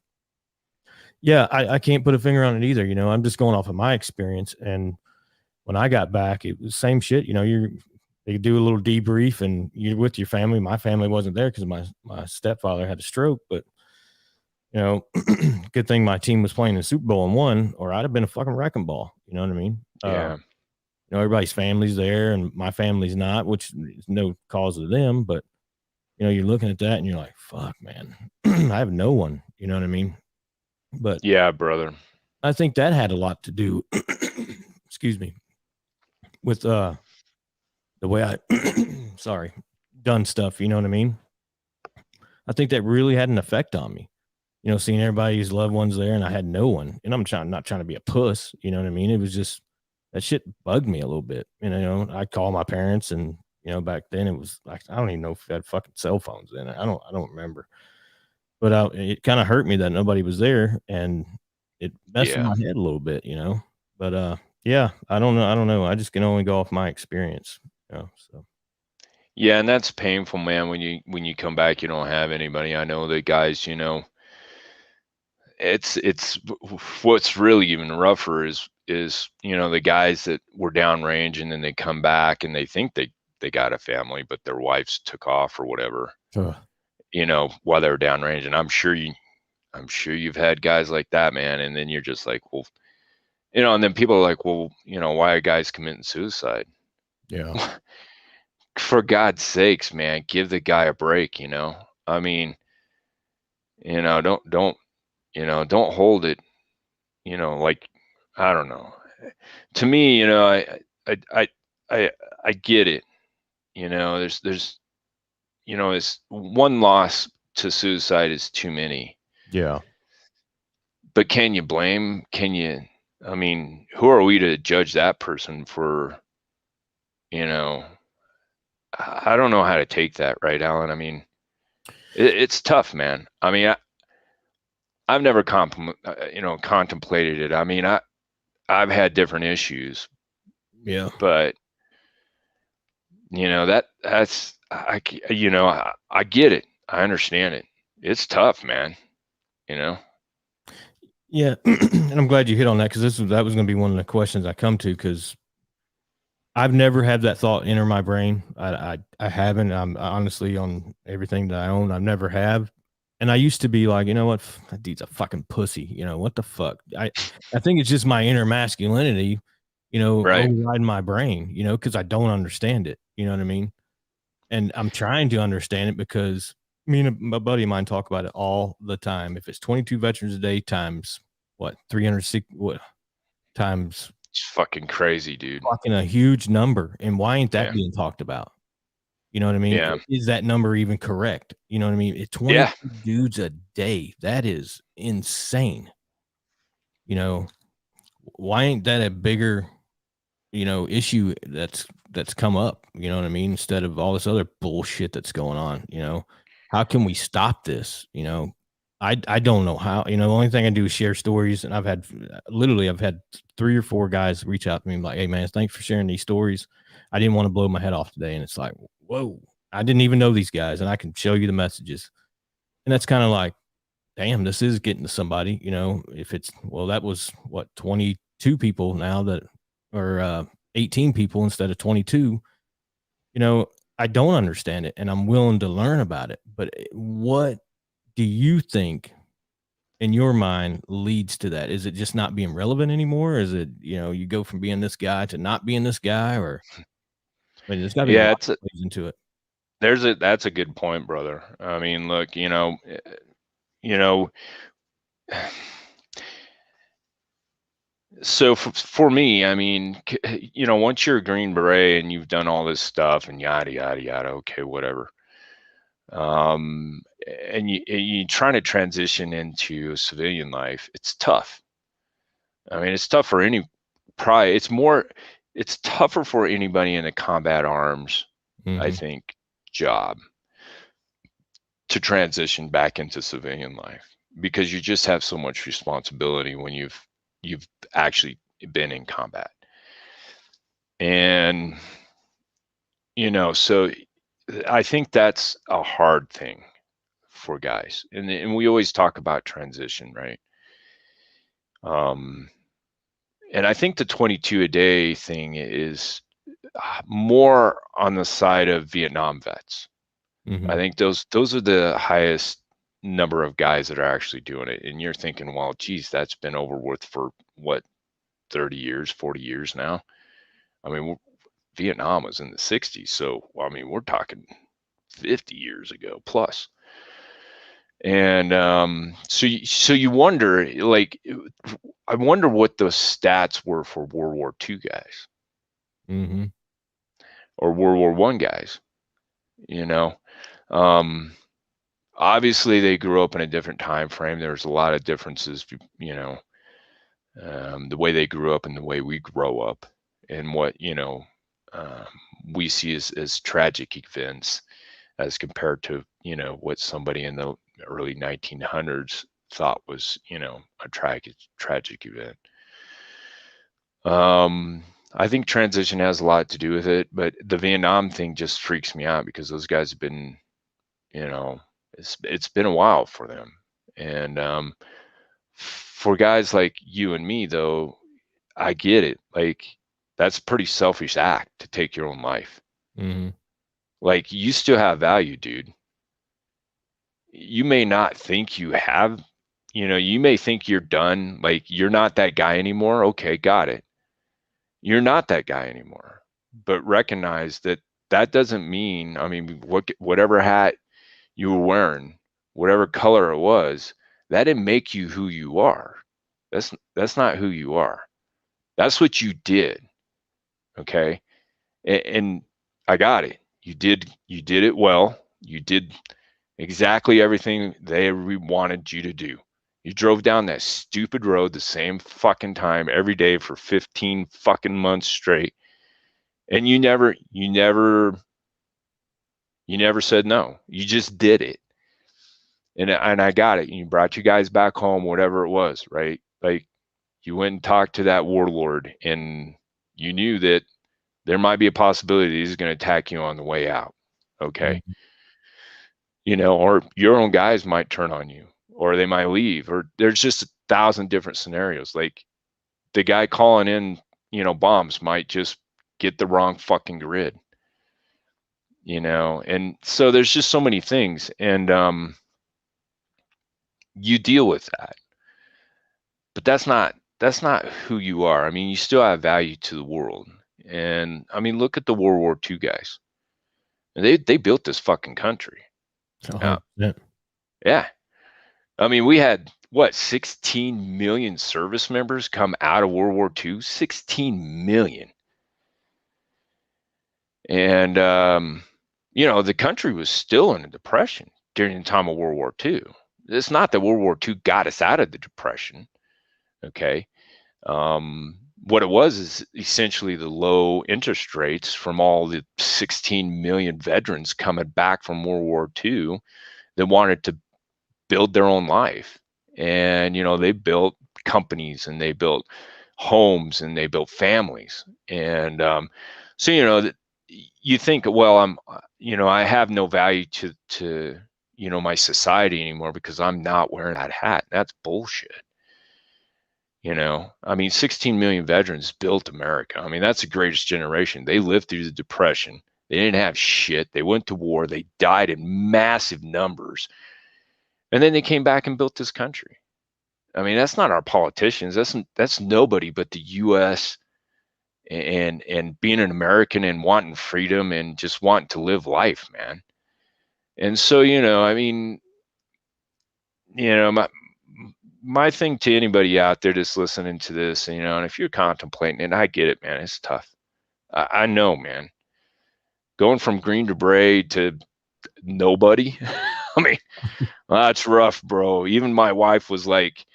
[SPEAKER 1] yeah, I can't put a finger on it either. I'm just going off of my experience. And when I got back, it was same shit. They do a little debrief and you're with your family. My family wasn't there because my stepfather had a stroke, but good thing my team was playing the Super Bowl and won, or I'd have been a fucking wrecking ball. You know what I mean?
[SPEAKER 2] yeah,
[SPEAKER 1] Everybody's family's there and my family's not, which is no cause of them, but you're looking at that and you're like, fuck, man, I have no one, you know what I mean? But
[SPEAKER 2] yeah, brother.
[SPEAKER 1] I think that had a lot to do, excuse me, with the way I sorry, done stuff, you know what I mean? I think that really had an effect on me. Seeing everybody's loved ones there and I had no one. And I'm not trying to be a puss, you know what I mean? It was just that shit bugged me a little bit. I'd call my parents and back then it was like I don't even know if we had fucking cell phones then. I don't remember. But it kind of hurt me that nobody was there and it messed with
[SPEAKER 2] Yeah,
[SPEAKER 1] my head a little bit, But yeah, I don't know. I don't know. I just can only go off my experience, so
[SPEAKER 2] yeah, and that's painful, man. When you come back, you don't have anybody. I know the guys, you know, it's what's really even rougher is you know, the guys that were downrange and then they come back and they think they got a family, but their wives took off or whatever,
[SPEAKER 1] ugh,
[SPEAKER 2] you know, while they were downrange. And I'm sure you've had guys like that, man. And then you're just like, well, you know, and then people are like, well, you know, why are guys committing suicide?
[SPEAKER 1] yeah.
[SPEAKER 2] For God's sakes, man, give the guy a break, you know? I mean, you know, don't. don't hold it, like, I don't know. To me, I, I, I, I get it. There's, it's one loss to suicide is too many.
[SPEAKER 1] Yeah.
[SPEAKER 2] But can you blame? I mean, who are we to judge that person for, you know, I don't know how to take that, right, Alan? I mean, it's tough, man. I mean, I've never contemplated it. I mean, I've had different issues,
[SPEAKER 1] Yeah.
[SPEAKER 2] but that's I get it. I understand it. It's tough, man. You know.
[SPEAKER 1] Yeah. And I'm glad you hit on that, because that was going to be one of the questions I come to, because I've never had that thought enter my brain. I haven't. I'm honestly, on everything that I own, I've never have. And I used to be like, you know what, that dude's a fucking pussy. What the fuck? I think it's just my inner masculinity,
[SPEAKER 2] Right.
[SPEAKER 1] overriding my brain, because I don't understand it. You know what I mean? And I'm trying to understand it, because me and a buddy of mine talk about it all the time. If it's 22 veterans a day times what, 360, what, times
[SPEAKER 2] It's fucking crazy, dude.
[SPEAKER 1] fucking a huge number, and why ain't that
[SPEAKER 2] Yeah.
[SPEAKER 1] being talked about? You know what I mean?
[SPEAKER 2] Yeah.
[SPEAKER 1] Is that number even correct? You know what I mean? It's 22
[SPEAKER 2] Yeah.
[SPEAKER 1] dudes a day. That is insane. You know, why ain't that a bigger, issue that's come up? You know what I mean? Instead of all this other bullshit that's going on, how can we stop this? I don't know how. The only thing I do is share stories, and I've had 3 or 4 guys reach out to me like, "Hey man, thanks for sharing these stories. I didn't want to blow my head off today." And it's like, whoa, I didn't even know these guys, and I can show you the messages. And that's kind of like, damn, this is getting to somebody. If it's, well, that was what, 22 people now that, or 18 people instead of 22. I don't understand it, and I'm willing to learn about it. But what do you think in your mind leads to that? Is it just not being relevant anymore? Is it, you go from being this guy to not being this guy? Or, I mean, there's got to be a
[SPEAKER 2] Yeah.
[SPEAKER 1] lot that plays into it.
[SPEAKER 2] That's a good point, brother. I mean, look, you know, so for me, I mean, once you're a Green Beret and you've done all this stuff and yada yada yada, okay, whatever. Um, and you trying to transition into civilian life, it's tough. I mean, it's tough for probably it's tougher for anybody in the combat arms, I
[SPEAKER 1] Mm-hmm.
[SPEAKER 2] think, job to transition back into civilian life, because you just have so much responsibility when you've actually been in combat. And so I think that's a hard thing for guys. And we always talk about transition, right? um and I think the 22 a day thing is more on the side of Vietnam vets. I
[SPEAKER 1] Mm-hmm.
[SPEAKER 2] think those are the highest number of guys that are actually doing it. And you're thinking, well, geez, that's been over with for what, 30 years, 40 years now. I mean, Vietnam was in the 60s, so I mean, we're talking 50 years ago plus. And so you wonder, like, I wonder what those stats were for World War II guys
[SPEAKER 1] Mm-hmm.
[SPEAKER 2] or World War One guys. You know, um, obviously they grew up in a different time frame. There's a lot of differences, the way they grew up and the way we grow up, and what um, we see as tragic events as compared to what somebody in the early 1900s thought was a tragic event. I think transition has a lot to do with it, but the Vietnam thing just freaks me out because those guys have been, you know, it's been a while for them. And for guys like you and me, though, I get it. Like, that's a pretty selfish act to take your own life.
[SPEAKER 1] Mm-hmm.
[SPEAKER 2] Like, you still have value, dude. You may not think you have, you may think you're done, like you're not that guy anymore. Okay, got it. You're not that guy anymore. But recognize that that doesn't mean, I mean, whatever hat you were wearing, whatever color it was, that didn't make you who you are. That's not who you are. That's what you did. Okay. And I got it. You did it well. You did exactly everything they wanted you to do. You drove down that stupid road the same fucking time every day for 15 fucking months straight. And you never said no. You just did it. And I got it. And you brought you guys back home, whatever it was, right? Like, you went and talked to that warlord, and you knew that there might be a possibility he's going to attack you on the way out. Okay.
[SPEAKER 1] Mhm.
[SPEAKER 2] You know, or your own guys might turn on you, or they might leave, or there's just 1,000 different scenarios. Like, the guy calling in, you know, bombs might just get the wrong fucking grid, you know? And so there's just so many things. And you deal with that. But that's not who you are. I mean, you still have value to the world. And I mean, look at the World War II guys. They built this fucking country. Now,
[SPEAKER 1] 100%.
[SPEAKER 2] yeah. I mean, we had what, 16 million service members come out of World War II? 16 million. And you know, the country was still in a depression during the time of World War II. It's not that World War II got us out of the depression. Okay. What it was is essentially the low interest rates from all the 16 million veterans coming back from World War II that wanted to build their own life. And, you know, they built companies, and they built homes, and they built families. And so, you know, you think, well, you know, I have no value to, you know, my society anymore because I'm not wearing that hat. That's bullshit. You know, I mean, 16 million veterans built America. I mean, that's the greatest generation. They lived through the Depression. They didn't have shit. They went to war. They died in massive numbers. And then they came back and built this country. I mean, that's not our politicians. That's nobody but the US and being an American and wanting freedom and just wanting to live life, man. And so, you know, I mean, you know, my thing to anybody out there that's listening to this, you know, and if you're contemplating it, I get it, man. It's tough. I know, man. Going from green to beret to nobody. I mean, that's rough, bro. Even my wife was like,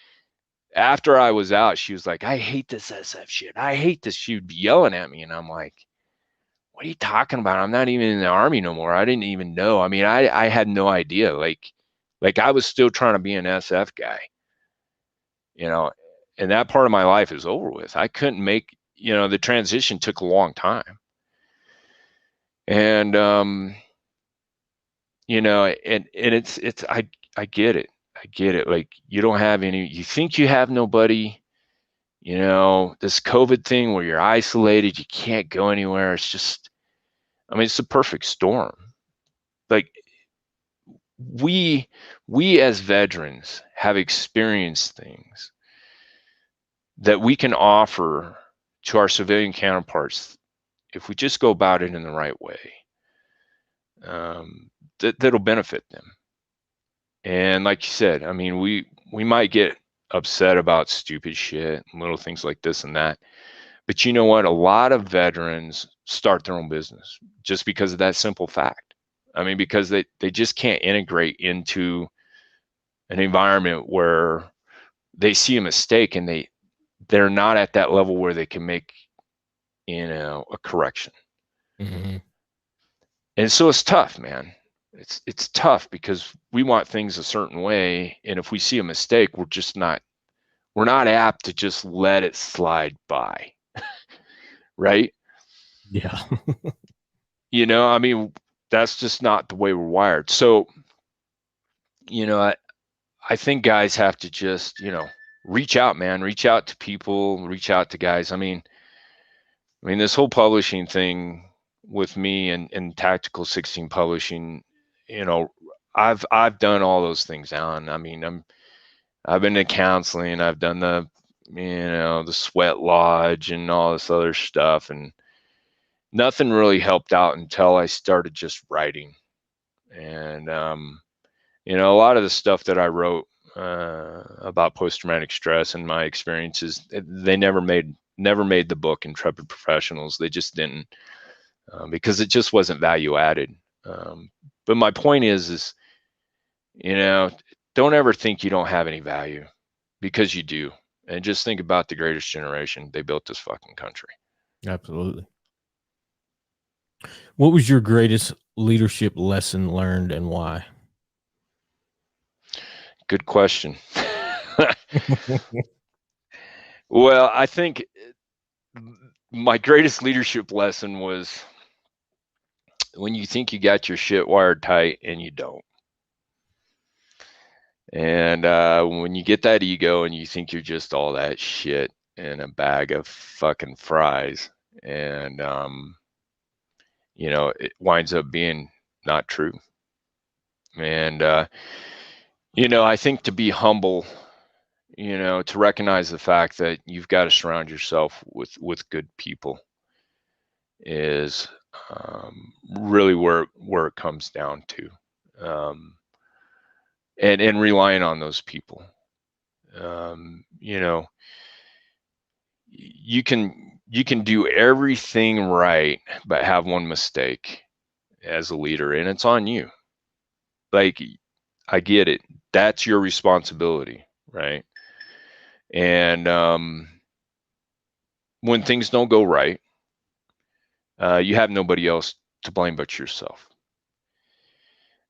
[SPEAKER 2] after I was out, she was like, I hate this SF shit. I hate this. She would be yelling at me. And I'm like, what are you talking about? I'm not even in the Army no more. I didn't even know. I mean, I had no idea. Like I was still trying to be an SF guy, you know, and that part of my life is over with. I couldn't make, you know, the transition took a long time. And you know, and it's I get it. I get it. Like, you don't have any, you think you have nobody, you know, this COVID thing where you're isolated, you can't go anywhere. It's just, I mean, it's the perfect storm. Like, we as veterans have experienced things that we can offer to our civilian counterparts if we just go about it in the right way. That'll benefit them. And like you said, I mean, we might get upset about stupid shit, little things like this and that. But you know what? A lot of veterans start their own business just because of that simple fact. I mean, because they just can't integrate into an environment where they see a mistake and they're not at that level where they can make, you know, a correction.
[SPEAKER 1] Mm-hmm.
[SPEAKER 2] And so it's tough, man. It's tough because we want things a certain way, and if we see a mistake, we're not apt to just let it slide by. Right?
[SPEAKER 1] Yeah.
[SPEAKER 2] You know, I mean, that's just not the way we're wired. So, you know, I think guys have to just, you know, reach out, man. Reach out to people, reach out to guys. I mean, this whole publishing thing with me and Tactical 16 Publishing, you know, I've done all those things, Alan. I mean, I've been to counseling, I've done the, you know, the sweat lodge and all this other stuff, and nothing really helped out until I started just writing. And you know, a lot of the stuff that I wrote, about post-traumatic stress and my experiences. They never made the book Intrepid Professionals. They just didn't, because it just wasn't value added. But my point is, don't ever think you don't have any value, because you do. And just think about the greatest generation. They built this fucking country.
[SPEAKER 1] Absolutely. What was your greatest leadership lesson learned and why?
[SPEAKER 2] Good question. Well, I think my greatest leadership lesson was when you think you got your shit wired tight and you don't. And when you get that ego and you think you're just all that shit in a bag of fucking fries, and it winds up being not true. And I think to be humble, to recognize the fact that you've got to surround yourself with good people is really where it comes down to. And relying on those people. You can do everything right, but have one mistake as a leader, and it's on you. Like, I get it. That's your responsibility, right? And when things don't go right, you have nobody else to blame but yourself.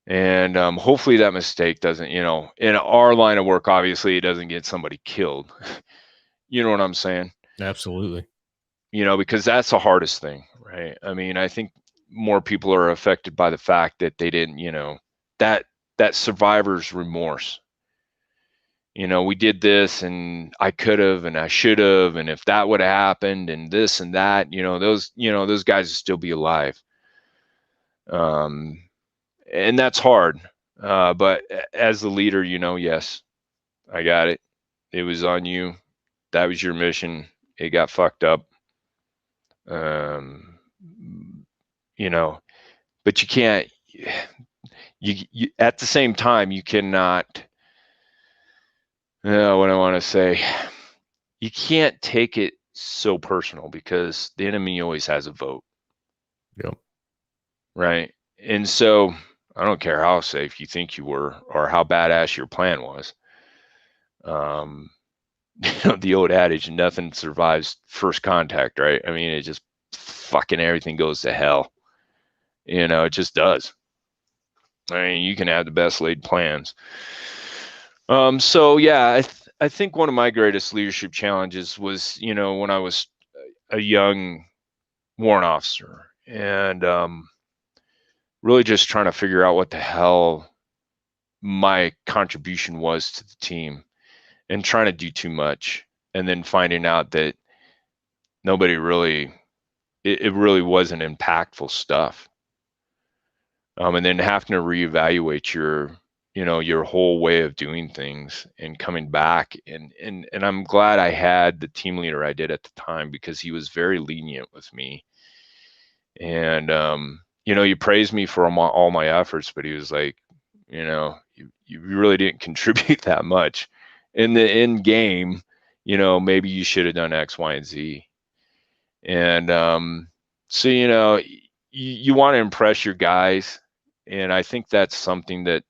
[SPEAKER 2] And hopefully that mistake doesn't, in our line of work, obviously it doesn't get somebody killed. You know what I'm saying?
[SPEAKER 1] Absolutely.
[SPEAKER 2] Because that's the hardest thing, right? I mean, I think more people are affected by the fact that they didn't, that survivor's remorse. We did this and I could have and I should have, and if that would have happened and this and that, those guys would still be alive. And that's hard. But as the leader, yes, I got it. It was on you. That was your mission. It got fucked up. But you can't, you at the same time, you cannot, what I want to say, you can't take it so personal, because the enemy always has a vote.
[SPEAKER 1] Yep.
[SPEAKER 2] Right. And so I don't care how safe you think you were or how badass your plan was. The old adage, nothing survives first contact, right? I mean, it just fucking everything goes to hell. It just does. I mean, you can have the best laid plans. So yeah, I think one of my greatest leadership challenges was, when I was a young warrant officer, and really just trying to figure out what the hell my contribution was to the team, and trying to do too much, and then finding out that nobody really, it really wasn't impactful stuff. And then having to reevaluate your whole way of doing things, and coming back, and I'm glad I had the team leader I did at the time, because he was very lenient with me. And you praised me for all my efforts, but he was like, you really didn't contribute that much in the end game. Maybe you should have done X, Y, and Z. And so you want to impress your guys, and I think that's something that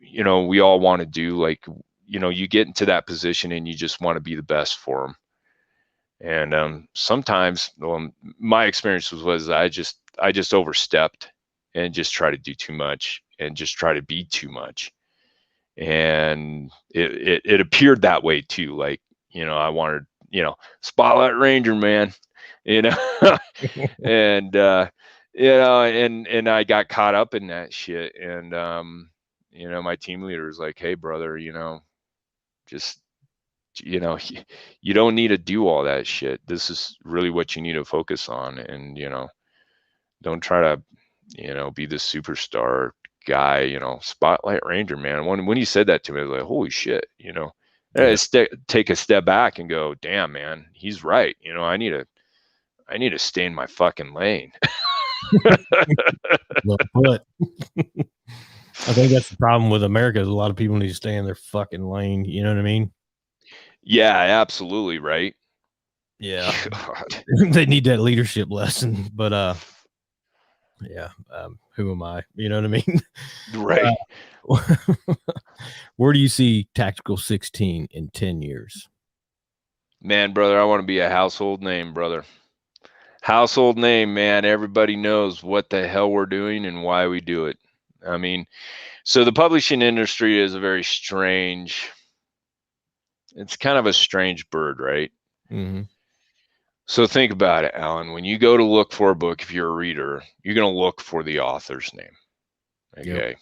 [SPEAKER 2] we all want to do. Like, you get into that position and you just want to be the best for them. And sometimes, my experience was I just overstepped and just try to do too much and just try to be too much. And it appeared that way too. Like, I wanted, spotlight ranger, man, and and I got caught up in that shit. And my team leader was like, hey brother, just, you don't need to do all that shit. This is really what you need to focus on. And don't try to be the superstar guy, spotlight ranger, man. When he said that to me, I was like, holy shit, and I take a step back and go, damn, man, he's right. I need to stay in my fucking lane.
[SPEAKER 1] Well put. I think that's the problem with America is a lot of people need to stay in their fucking lane. You know what I mean?
[SPEAKER 2] Yeah, absolutely, right?
[SPEAKER 1] Yeah.
[SPEAKER 2] God.
[SPEAKER 1] They need that leadership lesson. But yeah, who am I? You know what I mean?
[SPEAKER 2] Right.
[SPEAKER 1] Where do you see Tactical 16 in 10 years?
[SPEAKER 2] Man, brother, I want to be a household name, brother. Household name, man. Everybody knows what the hell we're doing and why we do it. I mean, so the publishing industry is a very strange, it's kind of a strange bird, right?
[SPEAKER 1] Mm-hmm.
[SPEAKER 2] So think about it, Alan. When you go to look for a book, if you're a reader, you're going to look for the author's name.
[SPEAKER 1] Yep.
[SPEAKER 2] Okay.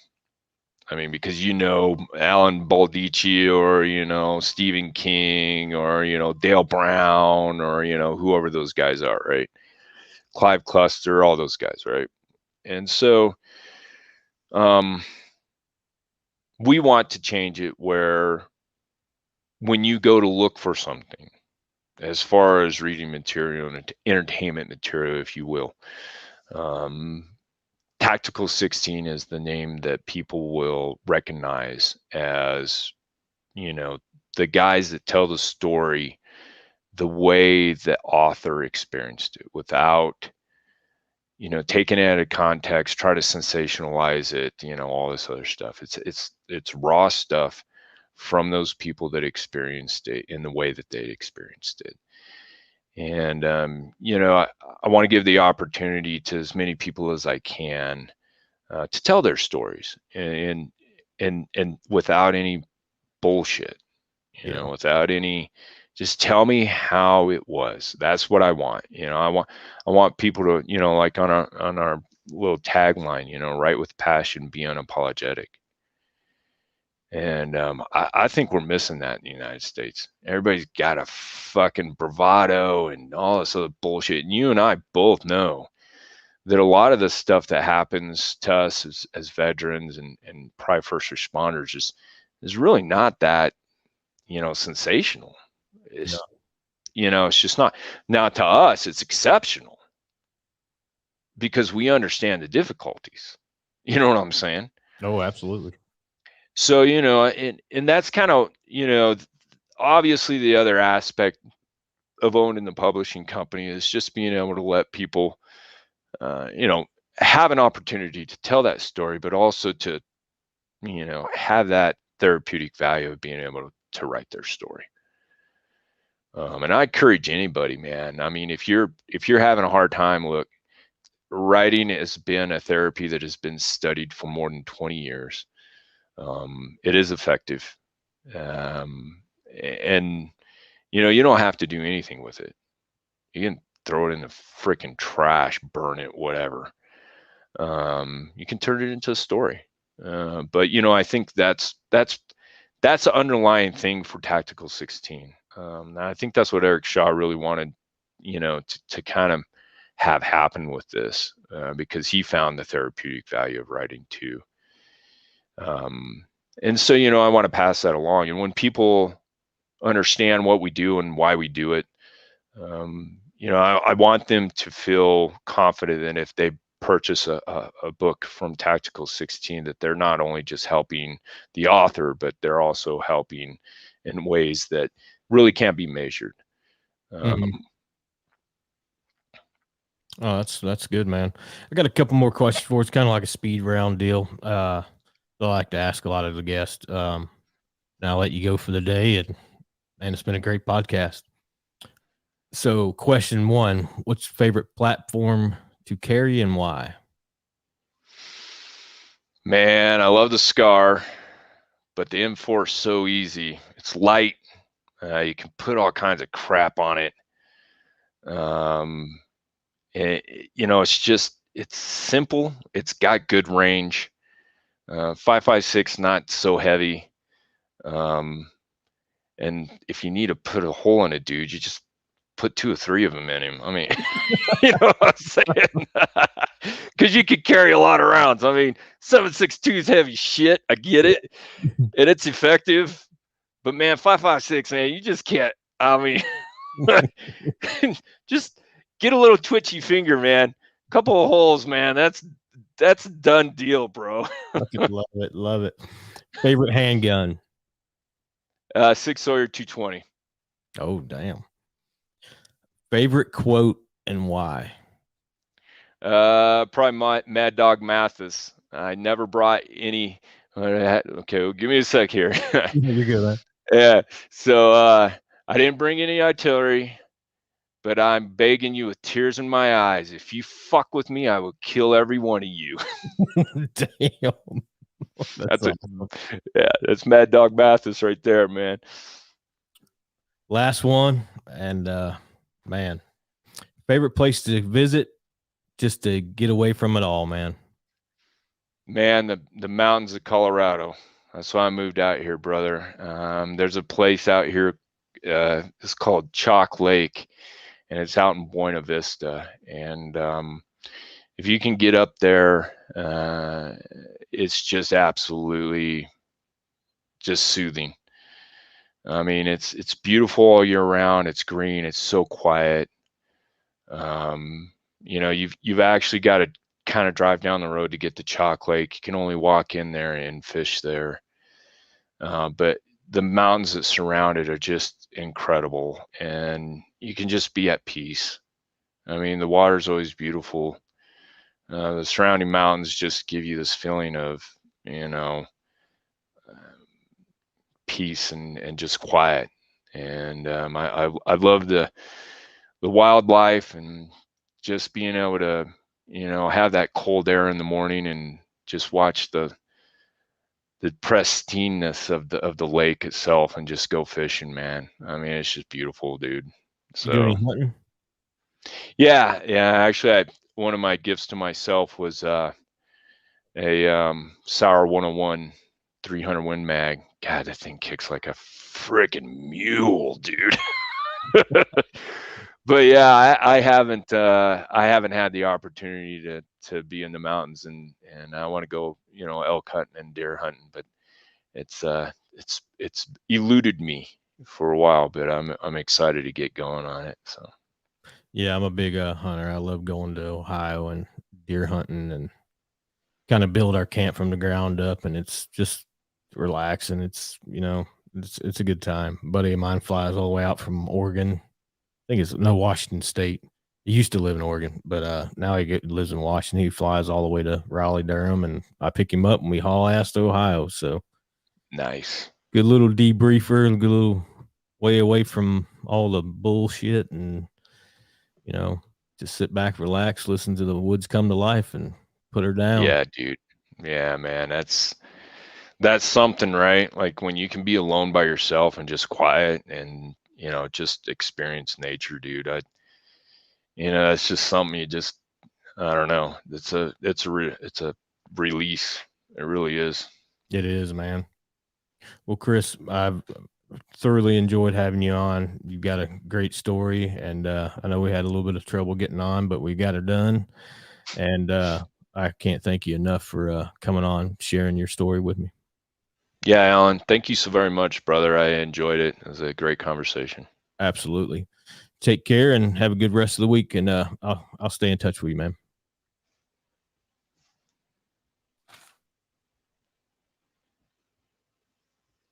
[SPEAKER 2] I mean, because Alan Baldacci or Stephen King or Dale Brown or whoever those guys are, right? Clive Cluster, all those guys, right? And so we want to change it where when you go to look for something, as far as reading material and entertainment material, if you will, Tactical 16 is the name that people will recognize as, the guys that tell the story the way the author experienced it without, taking it out of context, try to sensationalize it, all this other stuff. It's raw stuff from those people that experienced it in the way that they experienced it. And I want to give the opportunity to as many people as I can to tell their stories and without any bullshit,
[SPEAKER 1] Yeah.
[SPEAKER 2] without any, just tell me how it was. That's what I want. I want people to, like on our little tagline, write with passion, be unapologetic. And I think we're missing that in the United States. Everybody's got a fucking bravado and all this other bullshit. And you and I both know that a lot of the stuff that happens to us as veterans and probably first responders is really not that, sensational.
[SPEAKER 1] No.
[SPEAKER 2] It's just not. Now to us, it's exceptional because we understand the difficulties. You know what I'm saying?
[SPEAKER 1] Oh, absolutely.
[SPEAKER 2] So, and that's kind of, obviously the other aspect of owning the publishing company is just being able to let people, have an opportunity to tell that story, but also to, have that therapeutic value of being able to write their story. And I encourage anybody, man. I mean, if you're having a hard time, look, writing has been a therapy that has been studied for more than 20 years. It is effective. And you don't have to do anything with it. You can throw it in the freaking trash, burn it, whatever. You can turn it into a story. But I think that's the underlying thing for Tactical 16. And I think that's what Eric Shaw really wanted, to kind of have happen with this, because he found the therapeutic value of writing too. And so, I want to pass that along. And when people understand what we do and why we do it, I want them to feel confident that if they purchase a book from Tactical 16, that they're not only just helping the author, but they're also helping in ways that really can't be measured.
[SPEAKER 1] Mm-hmm. Oh, that's good, man. I got a couple more questions for you. It's kind of like a speed round deal. I like to ask a lot of the guests. Now I'll let you go for the day, and it's been a great podcast. So, question one: what's your favorite platform to carry and why?
[SPEAKER 2] Man, I love the Scar, but the M4 is so easy. It's light. You can put all kinds of crap on it. It's simple. It's got good range. 5.56, not so heavy. And if you need to put a hole in a dude, you just put 2 or 3 of them in him. I mean, you know what I'm saying? Because you could carry a lot of rounds. I mean, 7.62 is heavy shit. I get it, and it's effective. But man, 5.56, man, you just can't. I mean, just get a little twitchy finger, man. Couple of holes, man. That's that's a done deal, bro.
[SPEAKER 1] Fucking love it. Love it. Favorite handgun?
[SPEAKER 2] 6 Sawyer 220.
[SPEAKER 1] Oh, damn. Favorite quote and why?
[SPEAKER 2] Probably Mad Dog Mathis. I never brought any. Okay, well, give me a sec here.
[SPEAKER 1] You're good, man.
[SPEAKER 2] Yeah. So I didn't bring any artillery, but I'm begging you with tears in my eyes. If you fuck with me, I will kill every one of you.
[SPEAKER 1] Damn. That's
[SPEAKER 2] That's it.
[SPEAKER 1] awesome.
[SPEAKER 2] Yeah, that's Mad Dog Mathis right there, man.
[SPEAKER 1] Last one, and man, favorite place to visit just to get away from it all, man.
[SPEAKER 2] Man, the mountains of Colorado. That's why I moved out here, brother. There's a place out here. It's called Chalk Lake, and it's out in Buena Vista. And if you can get up there, it's just absolutely just soothing. I mean, it's beautiful all year round. It's green. It's so quiet. You know, you've actually got to kind of drive down the road to get to Chalk Lake. You can only walk in there and fish there. But the mountains that surround it are just incredible, and you can just be at peace. I mean, the water's always beautiful. The surrounding mountains just give you this feeling of, you know, peace and just quiet. And I love the wildlife and just being able to, you know, have that cold air in the morning and just watch the pristineness of the lake itself and just go fishing, man. I mean, it's just beautiful, dude.
[SPEAKER 1] You do
[SPEAKER 2] So
[SPEAKER 1] any hunting?
[SPEAKER 2] yeah, actually one of my gifts to myself was a Sauer 101 300 Win Mag. God, that thing kicks like a freaking mule, dude. But yeah, I haven't had the opportunity to be in the mountains, and I want to go, you know, elk hunting and deer hunting, but it's eluded me for a while, but I'm excited to get going on it. So
[SPEAKER 1] Yeah, I'm a big hunter. I love going to Ohio and deer hunting and kind of build our camp from the ground up, and it's just relaxing. It's, you know, it's a good time. A buddy of mine flies all the way out from Oregon. I think it's Washington State. He used to live in Oregon, but now lives in Washington. He flies all the way to Raleigh, Durham, and I pick him up and we haul ass to Ohio. So
[SPEAKER 2] nice.
[SPEAKER 1] good little debriefer, a good little way away from all the bullshit, and, you know, just sit back, relax, listen to the woods come to life, and put her down.
[SPEAKER 2] Yeah, dude. Yeah, man. That's something, right? Like when you can be alone by yourself and just quiet and, you know, just experience nature, dude. You know, it's just something you just, I don't know. It's a release. It really is.
[SPEAKER 1] It is, man. Well, Chris, I've thoroughly enjoyed having you on. You've got a great story, and I know we had a little bit of trouble getting on, but we got her done. And I can't thank you enough for coming on, sharing your story with me.
[SPEAKER 2] Yeah, Alan, thank you so very much, brother. I enjoyed it. It was a great conversation.
[SPEAKER 1] Absolutely. Take care and have a good rest of the week. And I'll stay in touch with you, man.